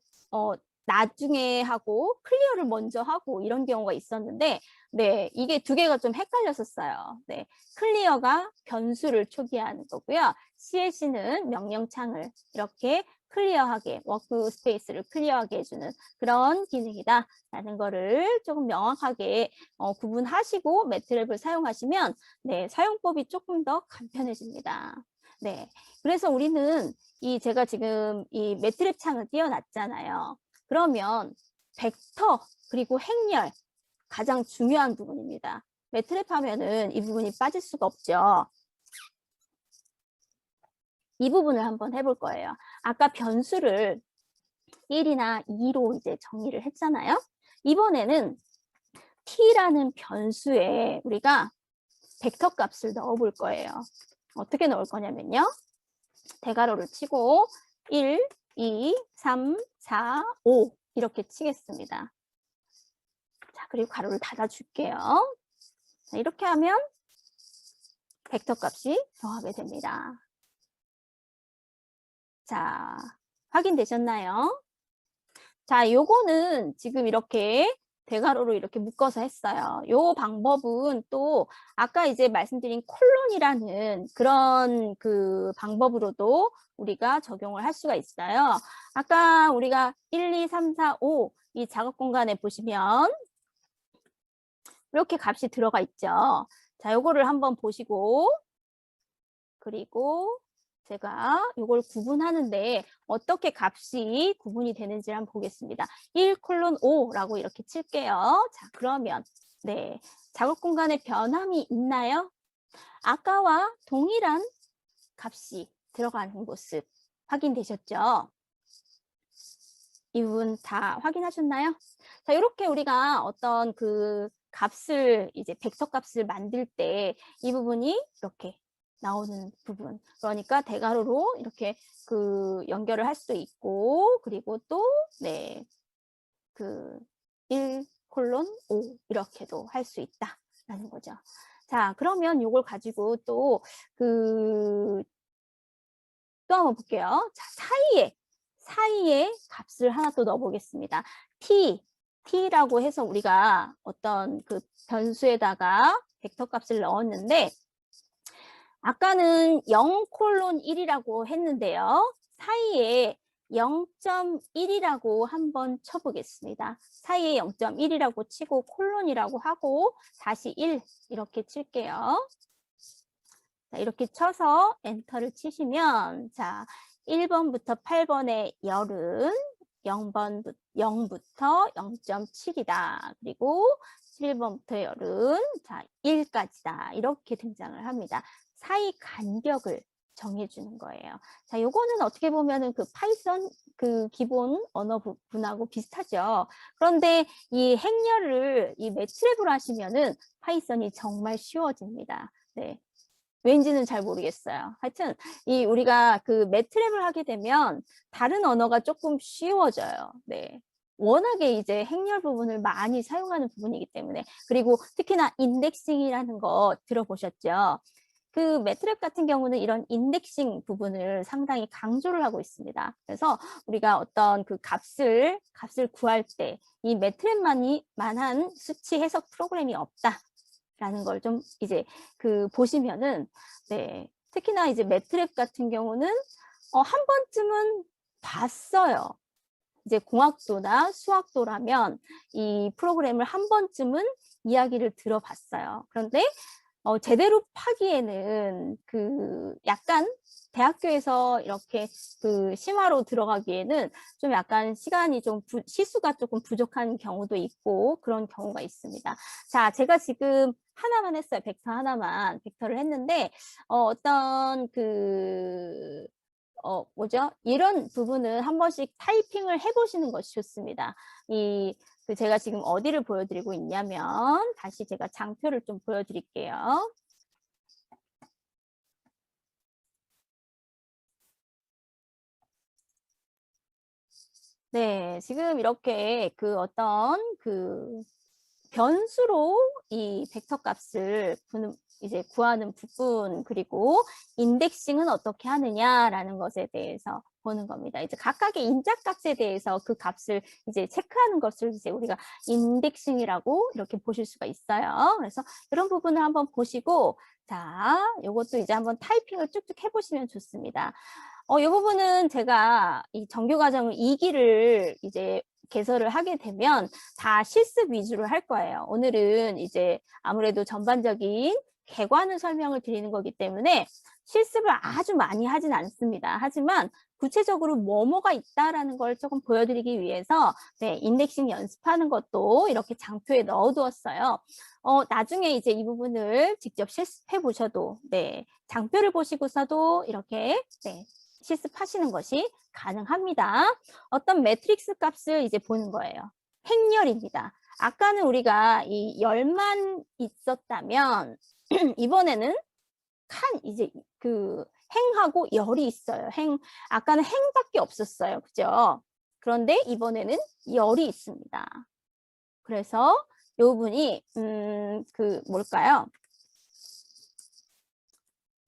[SPEAKER 1] 나중에 하고 클리어를 먼저 하고 이런 경우가 있었는데 네, 이게 두 개가 좀 헷갈렸었어요. 네, 클리어가 변수를 초기화하는 거고요. CLC는 명령창을 이렇게 클리어하게 워크스페이스를 클리어하게 해주는 그런 기능이다라는 거를 조금 명확하게 구분하시고 매트랩을 사용하시면 네, 사용법이 조금 더 간편해집니다. 네, 그래서 우리는 제가 지금 이 매트랩 창을 띄워놨잖아요. 그러면 벡터 그리고 행렬 가장 중요한 부분입니다. 매트랩 하면은 이 부분이 빠질 수가 없죠. 이 부분을 한번 해볼 거예요. 아까 변수를 1이나 2로 이제 정의를 했잖아요. 이번에는 t라는 변수에 우리가 벡터 값을 넣어 볼 거예요. 어떻게 넣을 거냐면요. 대괄호를 치고 1, 2, 3, 4, 5 이렇게 치겠습니다. 자, 그리고 가로를 닫아줄게요. 자, 이렇게 하면 벡터 값이 정하게 됩니다. 자, 확인되셨나요? 자, 요거는 지금 이렇게 대괄호로 이렇게 묶어서 했어요. 요 방법은 또 아까 이제 말씀드린 콜론이라는 그런 그 방법으로도 우리가 적용을 할 수가 있어요. 아까 우리가 1, 2, 3, 4, 5 이 작업 공간에 보시면 이렇게 값이 들어가 있죠. 자, 요거를 한번 보시고 그리고 제가 이걸 구분하는데 어떻게 값이 구분이 되는지 한번 보겠습니다. 1:5라고 이렇게 칠게요. 자, 그러면 네, 작업 공간에 변함이 있나요? 아까와 동일한 값이 들어가는 모습 확인되셨죠? 이 부분 다 확인하셨나요? 자, 이렇게 우리가 어떤 그 값을 이제 벡터 값을 만들 때 이 부분이 이렇게 나오는 부분. 그러니까 대괄호로 이렇게 그 연결을 할 수도 있고, 그리고 또, 네, 그 1:5 이렇게도 할 수 있다라는 거죠. 자, 그러면 이걸 가지고 또 한번 볼게요. 자, 사이에 값을 하나 또 넣어 보겠습니다. t라고 해서 우리가 어떤 그 변수에다가 벡터 값을 넣었는데 아까는 0:1이라고 했는데요. 사이에 0.1이라고 한번 쳐보겠습니다. 사이에 0.1이라고 치고 콜론이라고 하고 다시 1 이렇게 칠게요. 자, 이렇게 쳐서 엔터를 치시면 자 1번부터 8번의 열은 0부터 0.7이다. 그리고 11번부터 열은 자 1까지다. 이렇게 등장을 합니다. 사이 간격을 정해주는 거예요. 자, 요거는 어떻게 보면은 그 파이썬 그 기본 언어 부분하고 비슷하죠. 그런데 이 행렬을 이 매트랩으로 하시면은 파이썬이 정말 쉬워집니다. 네. 왠지는 잘 모르겠어요. 하여튼 이 우리가 그 매트랩을 하게 되면 다른 언어가 조금 쉬워져요. 네. 워낙에 이제 행렬 부분을 많이 사용하는 부분이기 때문에 그리고 특히나 인덱싱이라는 거 들어보셨죠? 그 매트랩 같은 경우는 이런 인덱싱 부분을 상당히 강조를 하고 있습니다. 그래서 우리가 어떤 그 값을 구할 때 이 매트랩만한 수치 해석 프로그램이 없다라는 걸 좀 이제 그 보시면은 네, 특히나 이제 매트랩 같은 경우는 한 번쯤은 봤어요. 이제 공학도나 수학도라면 이 프로그램을 한 번쯤은 이야기를 들어봤어요. 그런데 제대로 파기에는 그 약간 대학교에서 이렇게 그 심화로 들어가기에는 좀 약간 시간이 좀 시수가 조금 부족한 경우도 있고 그런 경우가 있습니다. 자, 제가 지금 하나만 했어요. 벡터 하나만 벡터를 했는데 어떤 그 뭐죠? 이런 부분은 한 번씩 타이핑을 해보시는 것이 좋습니다. 그 제가 지금 어디를 보여드리고 있냐면 다시 제가 장표를 좀 보여드릴게요. 네, 지금 이렇게 그 어떤 그 변수로 이 벡터 값을 이제 구하는 부분 그리고 인덱싱은 어떻게 하느냐라는 것에 대해서 보는 겁니다. 이제 각각의 인자값에 대해서 그 값을 이제 체크하는 것을 이제 우리가 인덱싱이라고 이렇게 보실 수가 있어요. 그래서 이런 부분을 한번 보시고 자, 요것도 이제 한번 타이핑을 쭉쭉 해보시면 좋습니다. 이 부분은 제가 이 정규과정을 2기를 이제 개설을 하게 되면 다 실습 위주로 할 거예요. 오늘은 이제 아무래도 전반적인 개관을 설명을 드리는 거기 때문에 실습을 아주 많이 하진 않습니다. 하지만 구체적으로 뭐뭐가 있다라는 걸 조금 보여드리기 위해서 네, 인덱싱 연습하는 것도 이렇게 장표에 넣어두었어요. 나중에 이제 이 부분을 직접 실습해 보셔도 네, 장표를 보시고서도 이렇게 네, 실습하시는 것이 가능합니다. 어떤 매트릭스 값을 이제 보는 거예요. 행렬입니다. 아까는 우리가 이 열만 있었다면 이번에는 이제 그 행하고 열이 있어요. 아까는 행밖에 없었어요. 그죠? 그런데 이번에는 열이 있습니다. 그래서 이 부분이 그 뭘까요?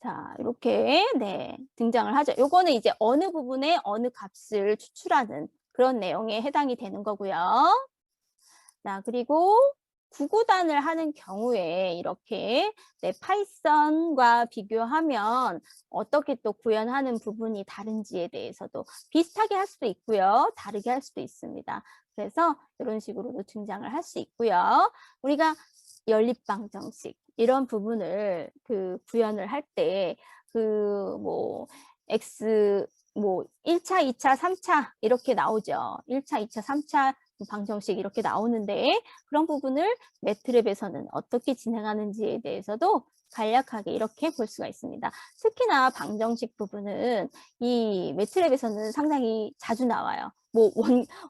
[SPEAKER 1] 자, 이렇게 네, 등장을 하죠. 요거는 이제 어느 부분에 어느 값을 추출하는 그런 내용에 해당이 되는 거고요. 자, 그리고 구구단을 하는 경우에 이렇게 네, 파이썬과 비교하면 어떻게 또 구현하는 부분이 다른지에 대해서도 비슷하게 할 수도 있고요. 다르게 할 수도 있습니다. 그래서 이런 식으로도 등장을 할 수 있고요. 우리가 연립방정식 이런 부분을 그 구현을 할 때 그 뭐 x 뭐 1차, 2차, 3차 이렇게 나오죠. 1차, 2차, 3차 방정식 이렇게 나오는데 그런 부분을 매트랩에서는 어떻게 진행하는지에 대해서도 간략하게 이렇게 볼 수가 있습니다. 특히나 방정식 부분은 이 매트랩에서는 상당히 자주 나와요. 뭐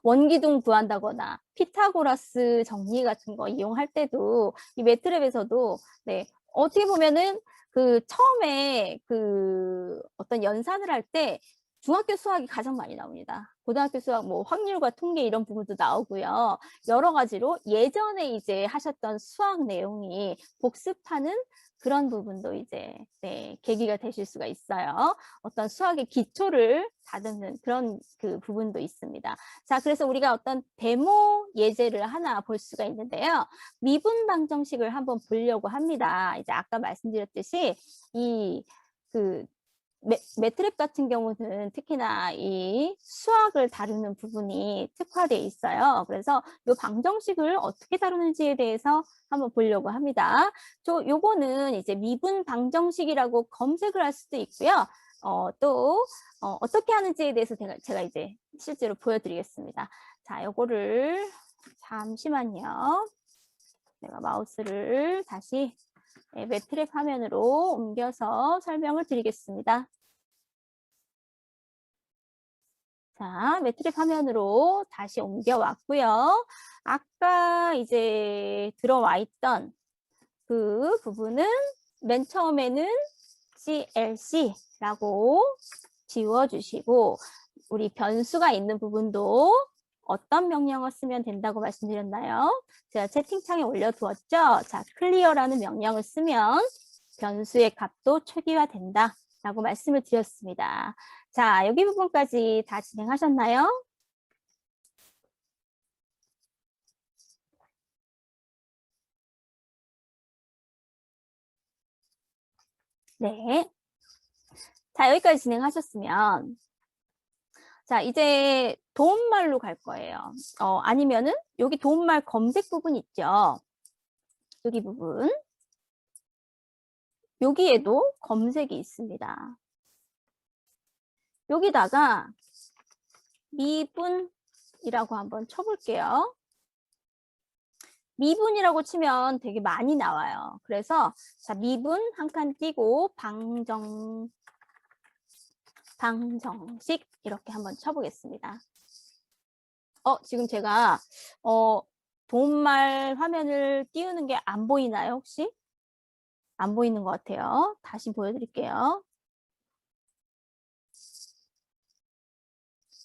[SPEAKER 1] 원기둥 구한다거나 피타고라스 정리 같은 거 이용할 때도 이 매트랩에서도 네, 어떻게 보면은 그 처음에 그 어떤 연산을 할 때 중학교 수학이 가장 많이 나옵니다. 고등학교 수학 뭐 확률과 통계 이런 부분도 나오고요. 여러 가지로 예전에 이제 하셨던 수학 내용이 복습하는 그런 부분도 이제 네, 계기가 되실 수가 있어요. 어떤 수학의 기초를 다듬는 그런 그 부분도 있습니다. 자, 그래서 우리가 어떤 데모 예제를 하나 볼 수가 있는데요. 미분 방정식을 한번 보려고 합니다. 이제 아까 말씀드렸듯이 이그 매트랩 같은 경우는 특히나 이 수학을 다루는 부분이 특화되어 있어요. 그래서 이 방정식을 어떻게 다루는지에 대해서 한번 보려고 합니다. 요거는 이제 미분 방정식이라고 검색을 할 수도 있고요. 어떻게 하는지에 대해서 제가 이제 실제로 보여드리겠습니다. 자, 요거를 잠시만요. 내가 마우스를 다시 매트랩 화면으로 옮겨서 설명을 드리겠습니다. 자, 매트릭 화면으로 다시 옮겨왔고요. 아까 이제 들어와 있던 그 부분은 맨 처음에는 CLC라고 지워주시고 우리 변수가 있는 부분도 어떤 명령을 쓰면 된다고 말씀드렸나요? 제가 채팅창에 올려두었죠? 자, 클리어라는 명령을 쓰면 변수의 값도 초기화된다 라고 말씀을 드렸습니다. 자, 여기 부분까지 다 진행하셨나요? 네. 자, 여기까지 진행하셨으면 자, 이제 도움말로 갈 거예요. 아니면은 여기 도움말 검색 부분 있죠? 여기 부분. 여기에도 검색이 있습니다. 여기다가 미분이라고 한번 쳐볼게요. 미분이라고 치면 되게 많이 나와요. 그래서 자, 미분 한 칸 띄고 방정식 이렇게 한번 쳐보겠습니다. 지금 제가 도움말 화면을 띄우는 게 안 보이나요, 혹시? 안 보이는 것 같아요. 다시 보여드릴게요.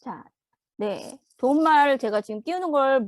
[SPEAKER 1] 자, 네. 도움말 제가 지금 띄우는 걸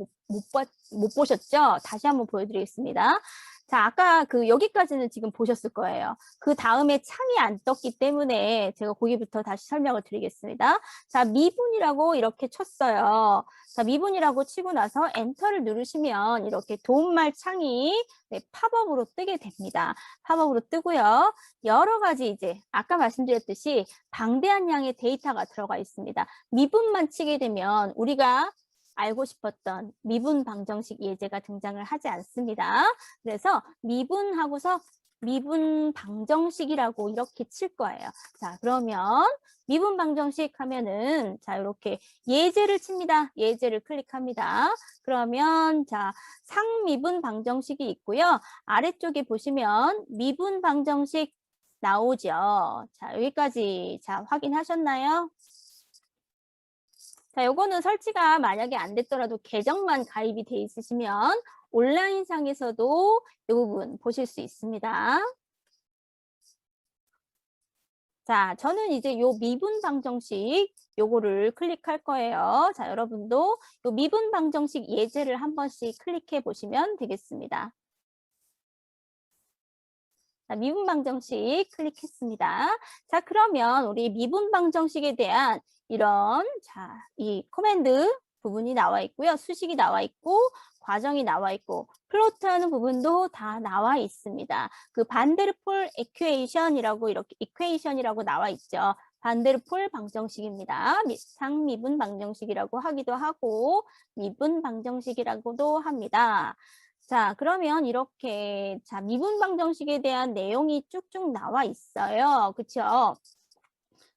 [SPEAKER 1] 못 보셨죠? 다시 한번 보여드리겠습니다. 자, 아까 여기까지는 지금 보셨을 거예요. 그 다음에 창이 안 떴기 때문에 제가 거기부터 다시 설명을 드리겠습니다. 자, 미분이라고 이렇게 쳤어요. 자, 미분이라고 치고 나서 엔터를 누르시면 이렇게 도움말 창이 네, 팝업으로 뜨게 됩니다. 팝업으로 뜨고요. 여러 가지 이제 아까 말씀드렸듯이 방대한 양의 데이터가 들어가 있습니다. 미분만 치게 되면 우리가 알고 싶었던 미분 방정식 예제가 등장을 하지 않습니다. 그래서 미분하고서 미분 방정식이라고 이렇게 칠 거예요. 자, 그러면 미분 방정식 하면은 자, 이렇게 예제를 칩니다. 예제를 클릭합니다. 그러면 자, 상미분 방정식이 있고요. 아래쪽에 보시면 미분 방정식 나오죠. 자, 여기까지 자, 확인하셨나요? 자, 요거는 설치가 만약에 안 됐더라도 계정만 가입이 돼 있으시면 온라인상에서도 이 부분 보실 수 있습니다. 자, 저는 이제 요 미분 방정식 요거를 클릭할 거예요. 자, 여러분도 요 미분 방정식 예제를 한 번씩 클릭해 보시면 되겠습니다. 자, 미분 방정식 클릭했습니다. 자, 그러면 우리 미분 방정식에 대한 이런 이 코맨드 부분이 나와 있고요. 수식이 나와 있고 과정이 나와 있고 플로트하는 부분도 다 나와 있습니다. 그 반데르폴 에퀘이션이라고 이렇게 이퀘이션이라고 나와 있죠. 반데르폴 방정식입니다. 상미분 방정식이라고 하기도 하고 미분 방정식이라고도 합니다. 자, 그러면 이렇게 자, 미분 방정식에 대한 내용이 쭉쭉 나와 있어요. 그렇죠?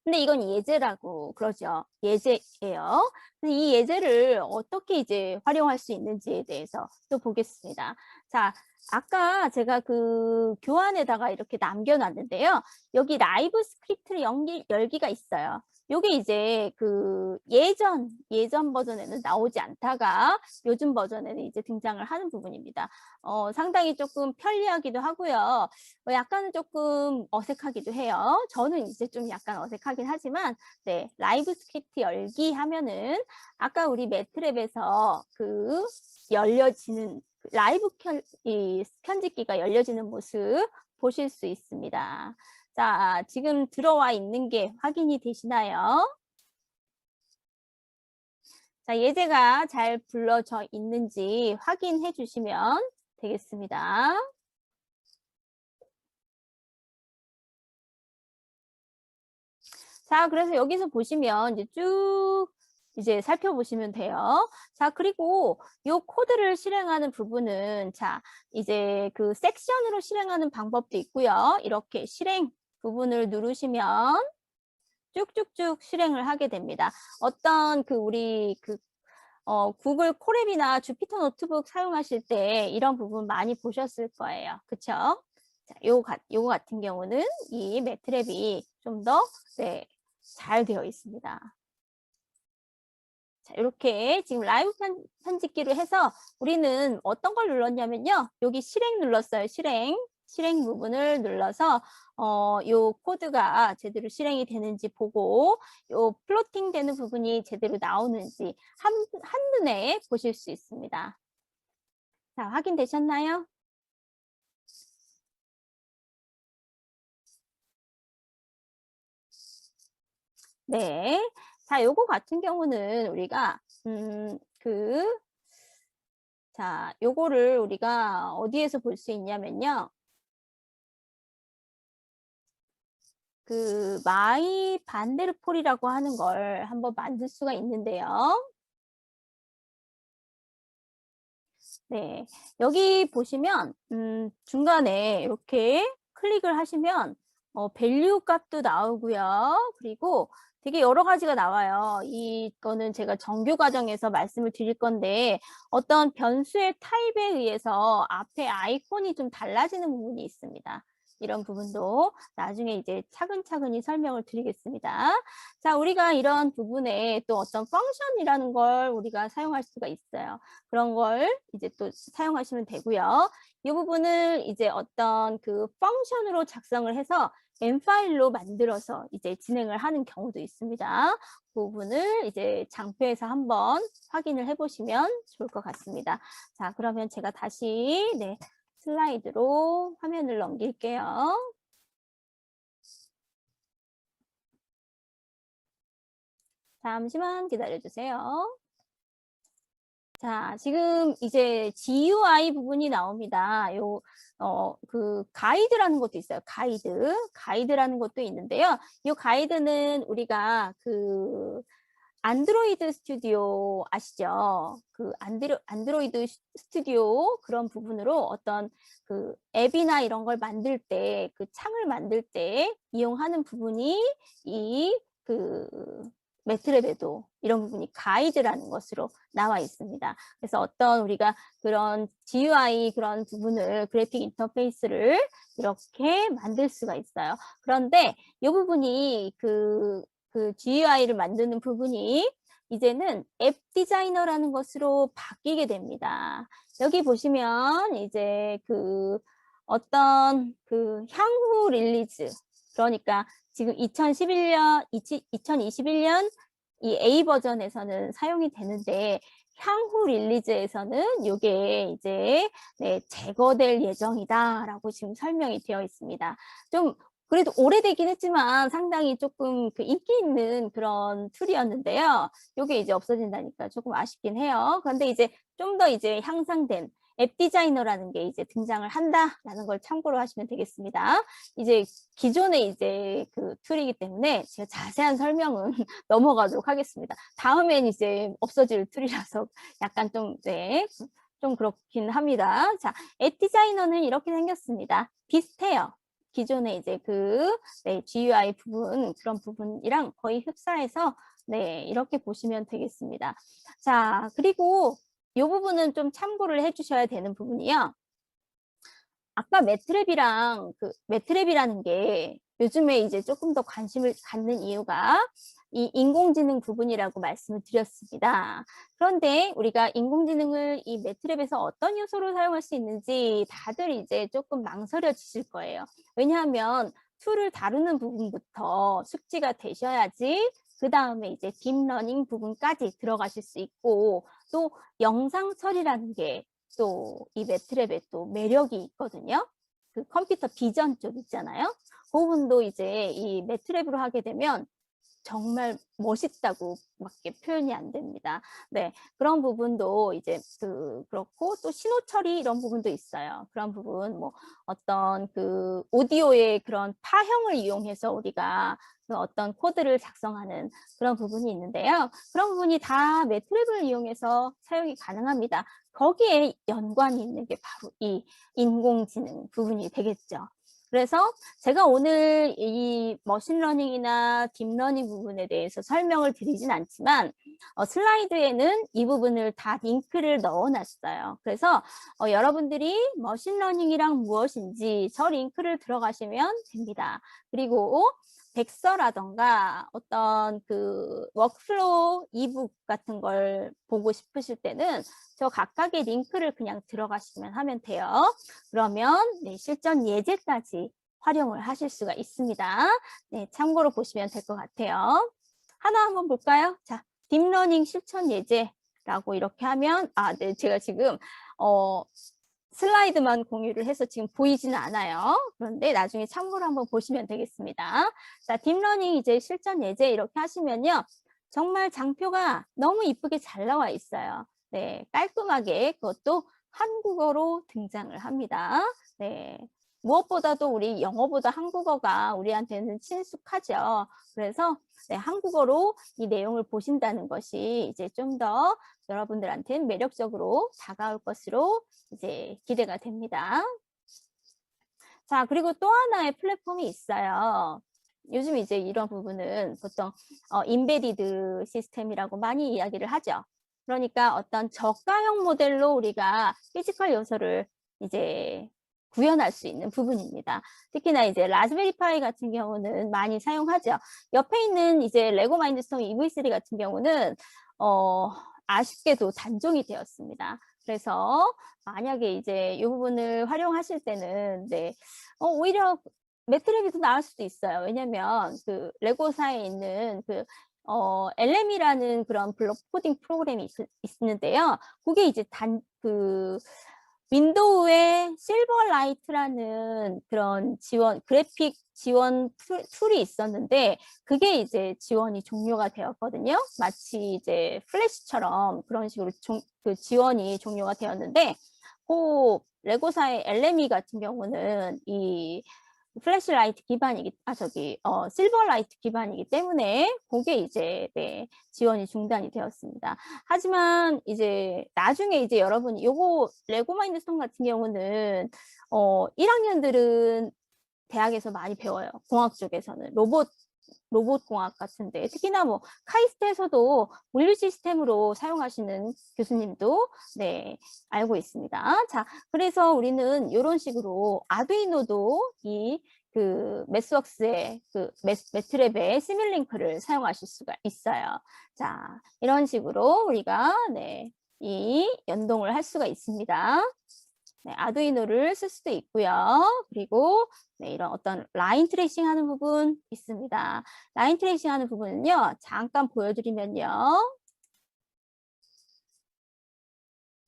[SPEAKER 1] 근데 이건 예제라고 그러죠. 예제예요. 이 예제를 어떻게 이제 활용할 수 있는지에 대해서 또 보겠습니다. 자, 아까 제가 그 교환에다가 이렇게 남겨놨는데요. 여기 라이브 스크립트를 열기가 있어요. 요게 이제 그 예전 버전에는 나오지 않다가 요즘 버전에는 이제 등장을 하는 부분입니다. 상당히 조금 편리하기도 하고요. 약간은 조금 어색하기도 해요. 저는 이제 좀 약간 어색하긴 하지만, 네, 라이브 스크립트 열기 하면은 아까 우리 매트랩에서 그 열려지는 라이브 편집기가 열려지는 모습 보실 수 있습니다. 자, 지금 들어와 있는 게 확인이 되시나요? 자, 예제가 잘 불러져 있는지 확인해 주시면 되겠습니다. 자, 그래서 여기서 보시면 이제 쭉 이제 살펴보시면 돼요. 자, 그리고 이 코드를 실행하는 부분은 자, 이제 그 섹션으로 실행하는 방법도 있고요. 이렇게 실행 부분을 누르시면 쭉쭉쭉 실행을 하게 됩니다. 어떤 그 우리 그 구글 콜앱이나 주피터 노트북 사용하실 때 이런 부분 많이 보셨을 거예요. 그쵸? 자, 요거 같은 경우는 이 매트랩이 좀 더, 네, 잘 되어 있습니다. 자, 이렇게 지금 라이브 편집기로 해서 우리는 어떤 걸 눌렀냐면요. 여기 실행 눌렀어요. 실행 부분을 눌러서 요 코드가 제대로 실행이 되는지 보고 요 플로팅 되는 부분이 제대로 나오는지 한눈에 보실 수 있습니다. 자, 확인되셨나요? 네. 자, 요거 같은 경우는 우리가 자, 요거를 우리가 어디에서 볼 수 있냐면요. 그 마이 반데르폴이라고 하는 걸 한번 만들 수가 있는데요. 네, 여기 보시면 중간에 이렇게 클릭을 하시면 밸류 값도 나오고요. 그리고 되게 여러 가지가 나와요. 이거는 제가 정규 과정에서 말씀을 드릴 건데 어떤 변수의 타입에 의해서 앞에 아이콘이 좀 달라지는 부분이 있습니다. 이런 부분도 나중에 이제 차근차근히 설명을 드리겠습니다. 자, 우리가 이런 부분에 또 어떤 펑션이라는 걸 우리가 사용할 수가 있어요. 그런 걸 이제 또 사용하시면 되고요. 이 부분을 이제 어떤 그 펑션으로 작성을 해서 M 파일로 만들어서 이제 진행을 하는 경우도 있습니다. 그 부분을 이제 장표에서 한번 확인을 해보시면 좋을 것 같습니다. 자, 그러면 제가 다시 네, 슬라이드로 화면을 넘길게요. 잠시만 기다려주세요. 자, 지금 이제 GUI 부분이 나옵니다. 그 가이드라는 것도 있어요. 가이드라는 것도 있는데요. 이 가이드는 우리가 그 안드로이드 스튜디오 아시죠? 그 안드로이드 스튜디오 그런 부분으로 어떤 그 앱이나 이런 걸 만들 때, 그 창을 만들 때 이용하는 부분이 그 매트랩에도 이런 부분이 가이드라는 것으로 나와 있습니다. 그래서 어떤 우리가 그런 GUI 그런 부분을 그래픽 인터페이스를 이렇게 만들 수가 있어요. 그런데 이 부분이 그 GUI를 만드는 부분이 이제는 앱 디자이너라는 것으로 바뀌게 됩니다. 여기 보시면 이제 그 어떤 그 향후 릴리즈 그러니까 지금 2021년 이 A 버전에서는 사용이 되는데 향후 릴리즈에서는 이게 이제 네, 제거될 예정이다라고 지금 설명이 되어 있습니다. 좀 그래도 오래되긴 했지만 상당히 조금 그 인기 있는 그런 툴이었는데요. 이게 이제 없어진다니까 조금 아쉽긴 해요. 그런데 이제 좀 더 이제 향상된 앱 디자이너라는 게 이제 등장을 한다라는 걸 참고로 하시면 되겠습니다. 이제 기존의 이제 그 툴이기 때문에 제가 자세한 설명은 넘어가도록 하겠습니다. 다음엔 이제 없어질 툴이라서 약간 좀, 네, 좀 그렇긴 합니다. 자, 앱 디자이너는 이렇게 생겼습니다. 비슷해요. 기존의 이제 네, GUI 부분, 그런 부분이랑 거의 흡사해서, 네, 이렇게 보시면 되겠습니다. 자, 그리고 이 부분은 좀 참고를 해주셔야 되는 부분이요. 아까 매트랩이랑 그 매트랩이라는 게 요즘에 이제 조금 더 관심을 갖는 이유가 이 인공지능 부분이라고 말씀을 드렸습니다. 그런데 우리가 인공지능을 이 매트랩에서 어떤 요소로 사용할 수 있는지 다들 이제 조금 망설여지실 거예요. 왜냐하면 툴을 다루는 부분부터 숙지가 되셔야지 그 다음에 이제 딥러닝 부분까지 들어가실 수 있고 또 영상 처리라는 게 또 이 매트랩에 또 매력이 있거든요. 그 컴퓨터 비전 쪽 있잖아요. 그 부분도 이제 이 매트랩으로 하게 되면 정말 멋있다고 밖에 표현이 안 됩니다. 네, 그런 부분도 이제 그렇고 또 신호 처리 이런 부분도 있어요. 그런 부분 뭐 어떤 그 오디오의 그런 파형을 이용해서 우리가 그 어떤 코드를 작성하는 그런 부분이 있는데요. 그런 부분이 다 매트랩을 이용해서 사용이 가능합니다. 거기에 연관이 있는 게 바로 이 인공지능 부분이 되겠죠. 그래서 제가 오늘 이 머신러닝이나 딥러닝 부분에 대해서 설명을 드리진 않지만 슬라이드에는 이 부분을 다 링크를 넣어놨어요. 그래서 여러분들이 머신러닝이랑 무엇인지 저 링크를 들어가시면 됩니다. 그리고 백서라던가 어떤 그 워크플로우 이북 같은 걸 보고 싶으실 때는 저 각각의 링크를 그냥 들어가시면 하면 돼요. 그러면 네, 실전 예제까지 활용을 하실 수가 있습니다. 네, 참고로 보시면 될 것 같아요. 하나 한번 볼까요? 자, 딥러닝 실천 예제라고 이렇게 하면 네, 제가 지금 슬라이드만 공유를 해서 지금 보이지는 않아요. 그런데 나중에 참고로 한번 보시면 되겠습니다. 자, 딥러닝 이제 실전 예제 이렇게 하시면요. 정말 장표가 너무 이쁘게 잘 나와 있어요. 네, 깔끔하게 그것도 한국어로 등장을 합니다. 네, 무엇보다도 우리 영어보다 한국어가 우리한테는 친숙하죠. 그래서 네, 한국어로 이 내용을 보신다는 것이 이제 좀 더 여러분들한테는 매력적으로 다가올 것으로 이제 기대가 됩니다. 자, 그리고 또 하나의 플랫폼이 있어요. 요즘 이제 이런 부분은 보통 인베디드 시스템이라고 많이 이야기를 하죠. 그러니까 어떤 저가형 모델로 우리가 피지컬 요소를 이제 구현할 수 있는 부분입니다. 특히나 이제 라즈베리 파이 같은 경우는 많이 사용하죠. 옆에 있는 이제 레고 마인드스톰 EV3 같은 경우는 아쉽게도 단종이 되었습니다. 그래서 만약에 이제 이 부분을 활용하실 때는 네, 오히려 매트랩이 더 나을 수도 있어요. 왜냐면 그 레고사에 있는 그 LM이라는 그런 블록 코딩 프로그램이 있는데요. 그게 이제 윈도우에 실버라이트라는 그런 그래픽 지원 툴이 있었는데 그게 이제 지원이 종료가 되었거든요. 마치 이제 플래시처럼 그런 식으로 그 지원이 종료가 되었는데 그 레고사의 LME 같은 경우는 이 플래시라이트 실버라이트 기반이기 때문에 그게 이제 네, 지원이 중단이 되었습니다. 하지만 이제 나중에 이제 여러분이 요거 레고 마인드스톰 같은 경우는 1학년들은 대학에서 많이 배워요. 공학 쪽에서는 로봇 공학 같은데 특히나 뭐 카이스트에서도 물리 시스템으로 사용하시는 교수님도 네 알고 있습니다. 자, 그래서 우리는 이런 식으로 아두이노도 그 매스웍스의 그 매트랩의 시뮬링크를 사용하실 수가 있어요. 자, 이런 식으로 우리가 네, 이 연동을 할 수가 있습니다. 네, 아두이노를 쓸 수도 있고요. 그리고 네, 이런 어떤 라인 트레이싱 하는 부분 있습니다. 라인 트레이싱 하는 부분은요. 잠깐 보여드리면요.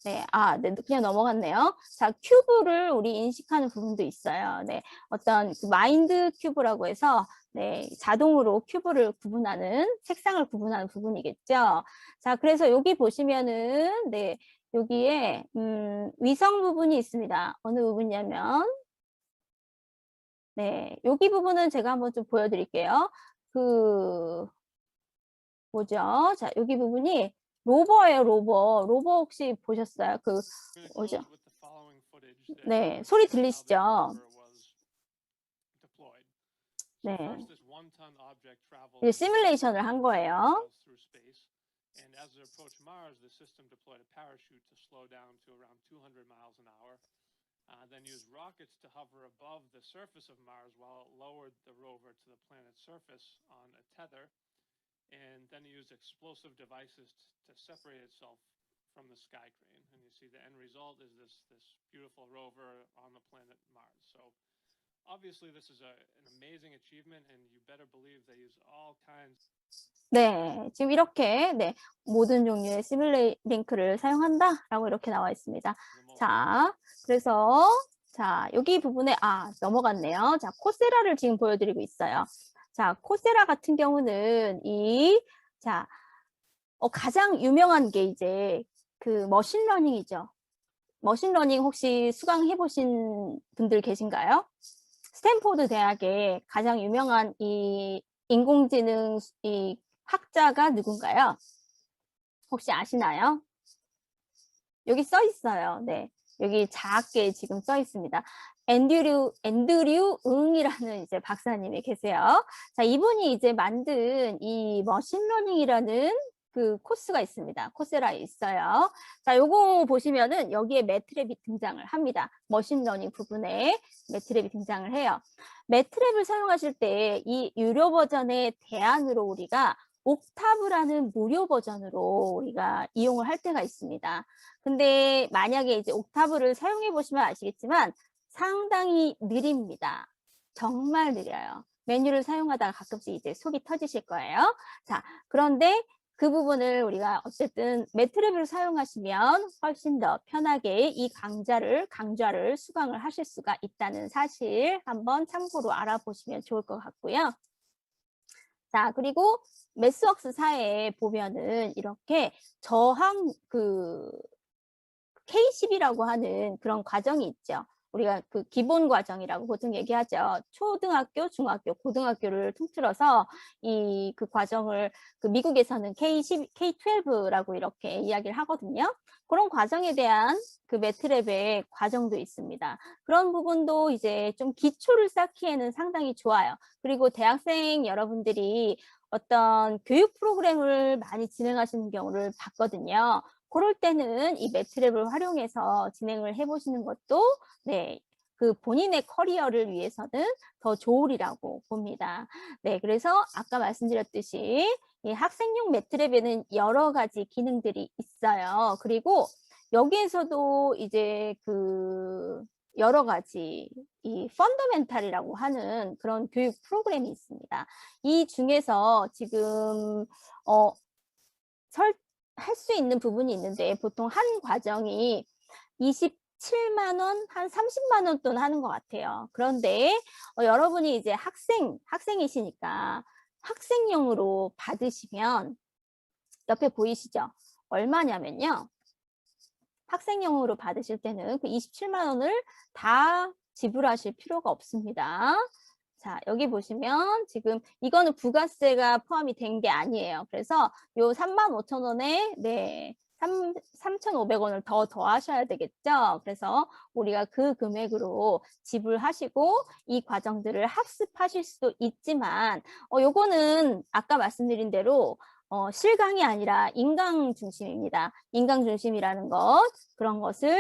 [SPEAKER 1] 네, 네, 그냥 넘어갔네요. 자, 큐브를 우리 인식하는 부분도 있어요. 네, 어떤 그 마인드 큐브라고 해서 네, 자동으로 큐브를 구분하는, 색상을 구분하는 부분이겠죠. 자, 그래서 여기 보시면은 네, 여기에 위성 부분이 있습니다. 어느 부분이냐면 네, 여기 부분은 제가 한번 좀 보여드릴게요. 뭐죠? 자, 여기 부분이 로버예요, 로버. 로버 혹시 보셨어요? 뭐죠? 네, 소리 들리시죠? 네. 이제 시뮬레이션을 한 거예요.
[SPEAKER 3] And as it approached Mars, the system deployed a parachute to slow down to around 200 miles an hour. then used rockets to hover above the surface of Mars while it lowered the rover to the planet's surface on a tether. And then it used explosive devices to separate itself from the sky crane. And you see the end result is this beautiful rover on the planet Mars. So obviously this is an amazing achievement, and you better believe they use all kinds.
[SPEAKER 1] 네, 지금 이렇게 네, 모든 종류의 시뮬링크를 사용한다라고 이렇게 나와 있습니다. 자, 그래서 자, 여기 부분에 넘어갔네요. 자, 코세라를 지금 보여드리고 있어요. 자, 코세라 같은 경우는 가장 유명한 게 이제 그 머신러닝이죠. 머신러닝 혹시 수강해 보신 분들 계신가요? 스탠포드 대학의 가장 유명한 이 인공지능 이 학자가 누군가요? 혹시 아시나요? 여기 써 있어요. 네, 여기 작게 지금 써 있습니다. 앤드류 응이라는 이제 박사님이 계세요. 자, 이분이 이제 만든 이 머신러닝이라는 그 코스가 있습니다. 코세라에 있어요. 자, 요거 보시면은 여기에 매트랩이 등장을 합니다. 머신러닝 부분에 매트랩이 등장을 해요. 매트랩을 사용하실 때 이 유료 버전의 대안으로 우리가 옥타브라는 무료 버전으로 우리가 이용을 할 때가 있습니다. 근데 만약에 이제 옥타브를 사용해 보시면 아시겠지만 상당히 느립니다. 정말 느려요. 메뉴를 사용하다가 가끔씩 이제 속이 터지실 거예요. 자, 그런데 그 부분을 우리가 어쨌든 매트랩을 사용하시면 훨씬 더 편하게 이 강좌를 수강을 하실 수가 있다는 사실 한번 참고로 알아보시면 좋을 것 같고요. 자, 그리고 매스웍스 사에 보면은 이렇게 저항 K10이라고 하는 그런 과정이 있죠. 우리가 그 기본 과정이라고 보통 얘기하죠. 초등학교, 중학교, 고등학교를 통틀어서 그 과정을 미국에서는 K12라고 이렇게 이야기를 하거든요. 그런 과정에 대한 그 매트랩의 과정도 있습니다. 그런 부분도 이제 좀 기초를 쌓기에는 상당히 좋아요. 그리고 대학생 여러분들이 어떤 교육 프로그램을 많이 진행하시는 경우를 봤거든요. 그럴 때는 이 매트랩을 활용해서 진행을 해보시는 것도 네, 그 본인의 커리어를 위해서는 더 좋으리라고 봅니다. 네, 그래서 아까 말씀드렸듯이 이 학생용 매트랩에는 여러 가지 기능들이 있어요. 그리고 여기에서도 이제 그 여러 가지 이 펀더멘탈이라고 하는 그런 교육 프로그램이 있습니다. 이 중에서 지금 할 수 있는 부분이 있는데 보통 한 과정이 27만 원, 한 30만 원 돈 하는 것 같아요. 그런데 여러분이 이제 학생이시니까 학생용으로 받으시면 옆에 보이시죠? 얼마냐면요. 학생용으로 받으실 때는 그 27만 원을 다 지불하실 필요가 없습니다. 자, 여기 보시면 지금 이거는 부가세가 포함이 된 게 아니에요. 그래서 요 35,000원에 네, 3,500원을 더 더하셔야 되겠죠. 그래서 우리가 그 금액으로 지불하시고 이 과정들을 학습하실 수도 있지만 요거는 아까 말씀드린 대로 실강이 아니라 인강 중심입니다. 인강 중심이라는 것, 그런 것을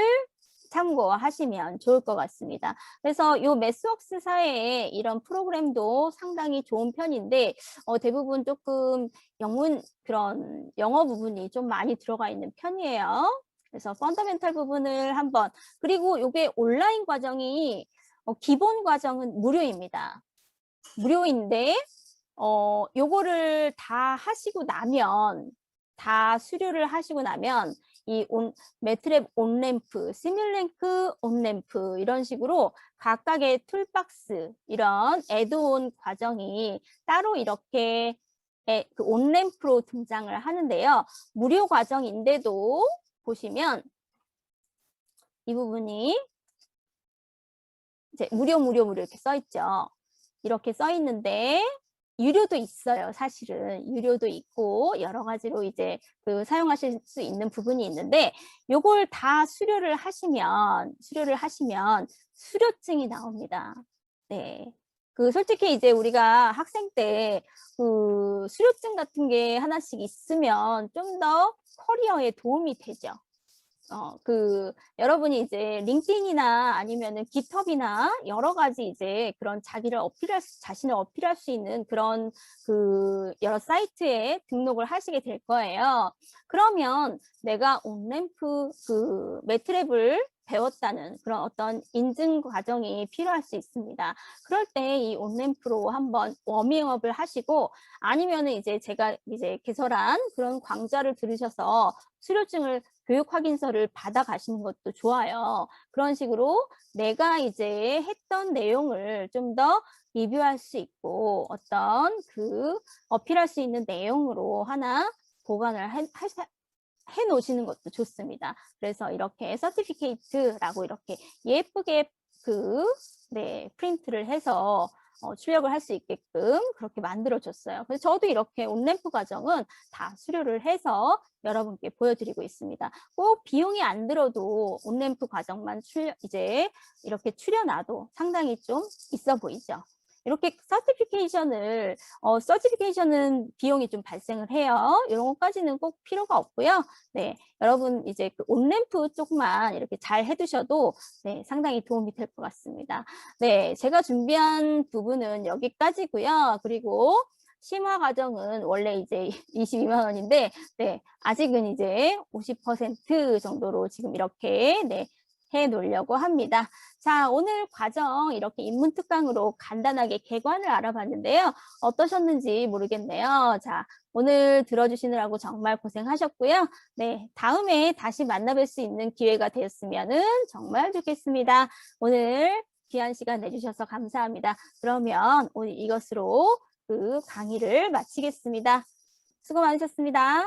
[SPEAKER 1] 참고하시면 좋을 것 같습니다. 그래서 요 매스웍스 사의 이런 프로그램도 상당히 좋은 편인데 대부분 조금 영어 부분이 좀 많이 들어가 있는 편이에요. 그래서 펀더멘탈 부분을 한번, 그리고 요게 온라인 과정이 기본 과정은 무료입니다. 무료인데 요거를 다 하시고 나면, 다 수료를 하시고 나면 이 매트랩 온램프, 시뮬링크 온램프 이런 식으로 각각의 툴박스, 이런 애드온 과정이 따로 이렇게 그 온램프로 등장을 하는데요. 무료 과정인데도 보시면 이 부분이 이제 무료 이렇게 써 있죠. 이렇게 써 있는데 유료도 있어요. 사실은 유료도 있고 여러 가지로 이제 그 사용하실 수 있는 부분이 있는데 요걸 다 수료를 하시면 수료증이 나옵니다. 네. 그 솔직히 이제 우리가 학생 때 그 수료증 같은 게 하나씩 있으면 좀 더 커리어에 도움이 되죠. 여러분이 이제 링크드인이나 아니면은 깃허브나 여러 가지 이제 그런 자신을 어필할 수 있는 그런 여러 사이트에 등록을 하시게 될 거예요. 그러면 내가 온램프 매트랩을 배웠다는 그런 어떤 인증 과정이 필요할 수 있습니다. 그럴 때 이 온램프로 한번 워밍업을 하시고 아니면은 이제 제가 이제 개설한 그런 강좌를 들으셔서 수료증을 교육 확인서를 받아 가시는 것도 좋아요. 그런 식으로 내가 이제 했던 내용을 좀 더 리뷰할 수 있고 어떤 어필할 수 있는 내용으로 하나 보관을 해 놓으시는 것도 좋습니다. 그래서 이렇게 서티피케이트라고 이렇게 예쁘게 프린트를 해서 출력을 할 수 있게끔 그렇게 만들어줬어요. 그래서 저도 이렇게 온램프 과정은 다 수료를 해서 여러분께 보여드리고 있습니다. 꼭 비용이 안 들어도 온램프 과정만 이제 이렇게 추려놔도 상당히 좀 있어 보이죠. 이렇게 서티피케이션은 비용이 좀 발생을 해요. 이런 것까지는 꼭 필요가 없고요. 네, 여러분 이제 온램프 쪽만 이렇게 잘 해두셔도 네, 상당히 도움이 될 것 같습니다. 네, 제가 준비한 부분은 여기까지고요. 그리고 심화 과정은 원래 이제 22만 원인데, 네, 아직은 이제 50% 정도로 지금 이렇게 네, 해 놓으려고 합니다. 자, 오늘 과정 이렇게 인문 특강으로 간단하게 개관을 알아봤는데요. 어떠셨는지 모르겠네요. 자, 오늘 들어주시느라고 정말 고생하셨고요. 네, 다음에 다시 만나뵐 수 있는 기회가 되었으면 정말 좋겠습니다. 오늘 귀한 시간 내주셔서 감사합니다. 그러면 오늘 이것으로 강의를 마치겠습니다. 수고 많으셨습니다.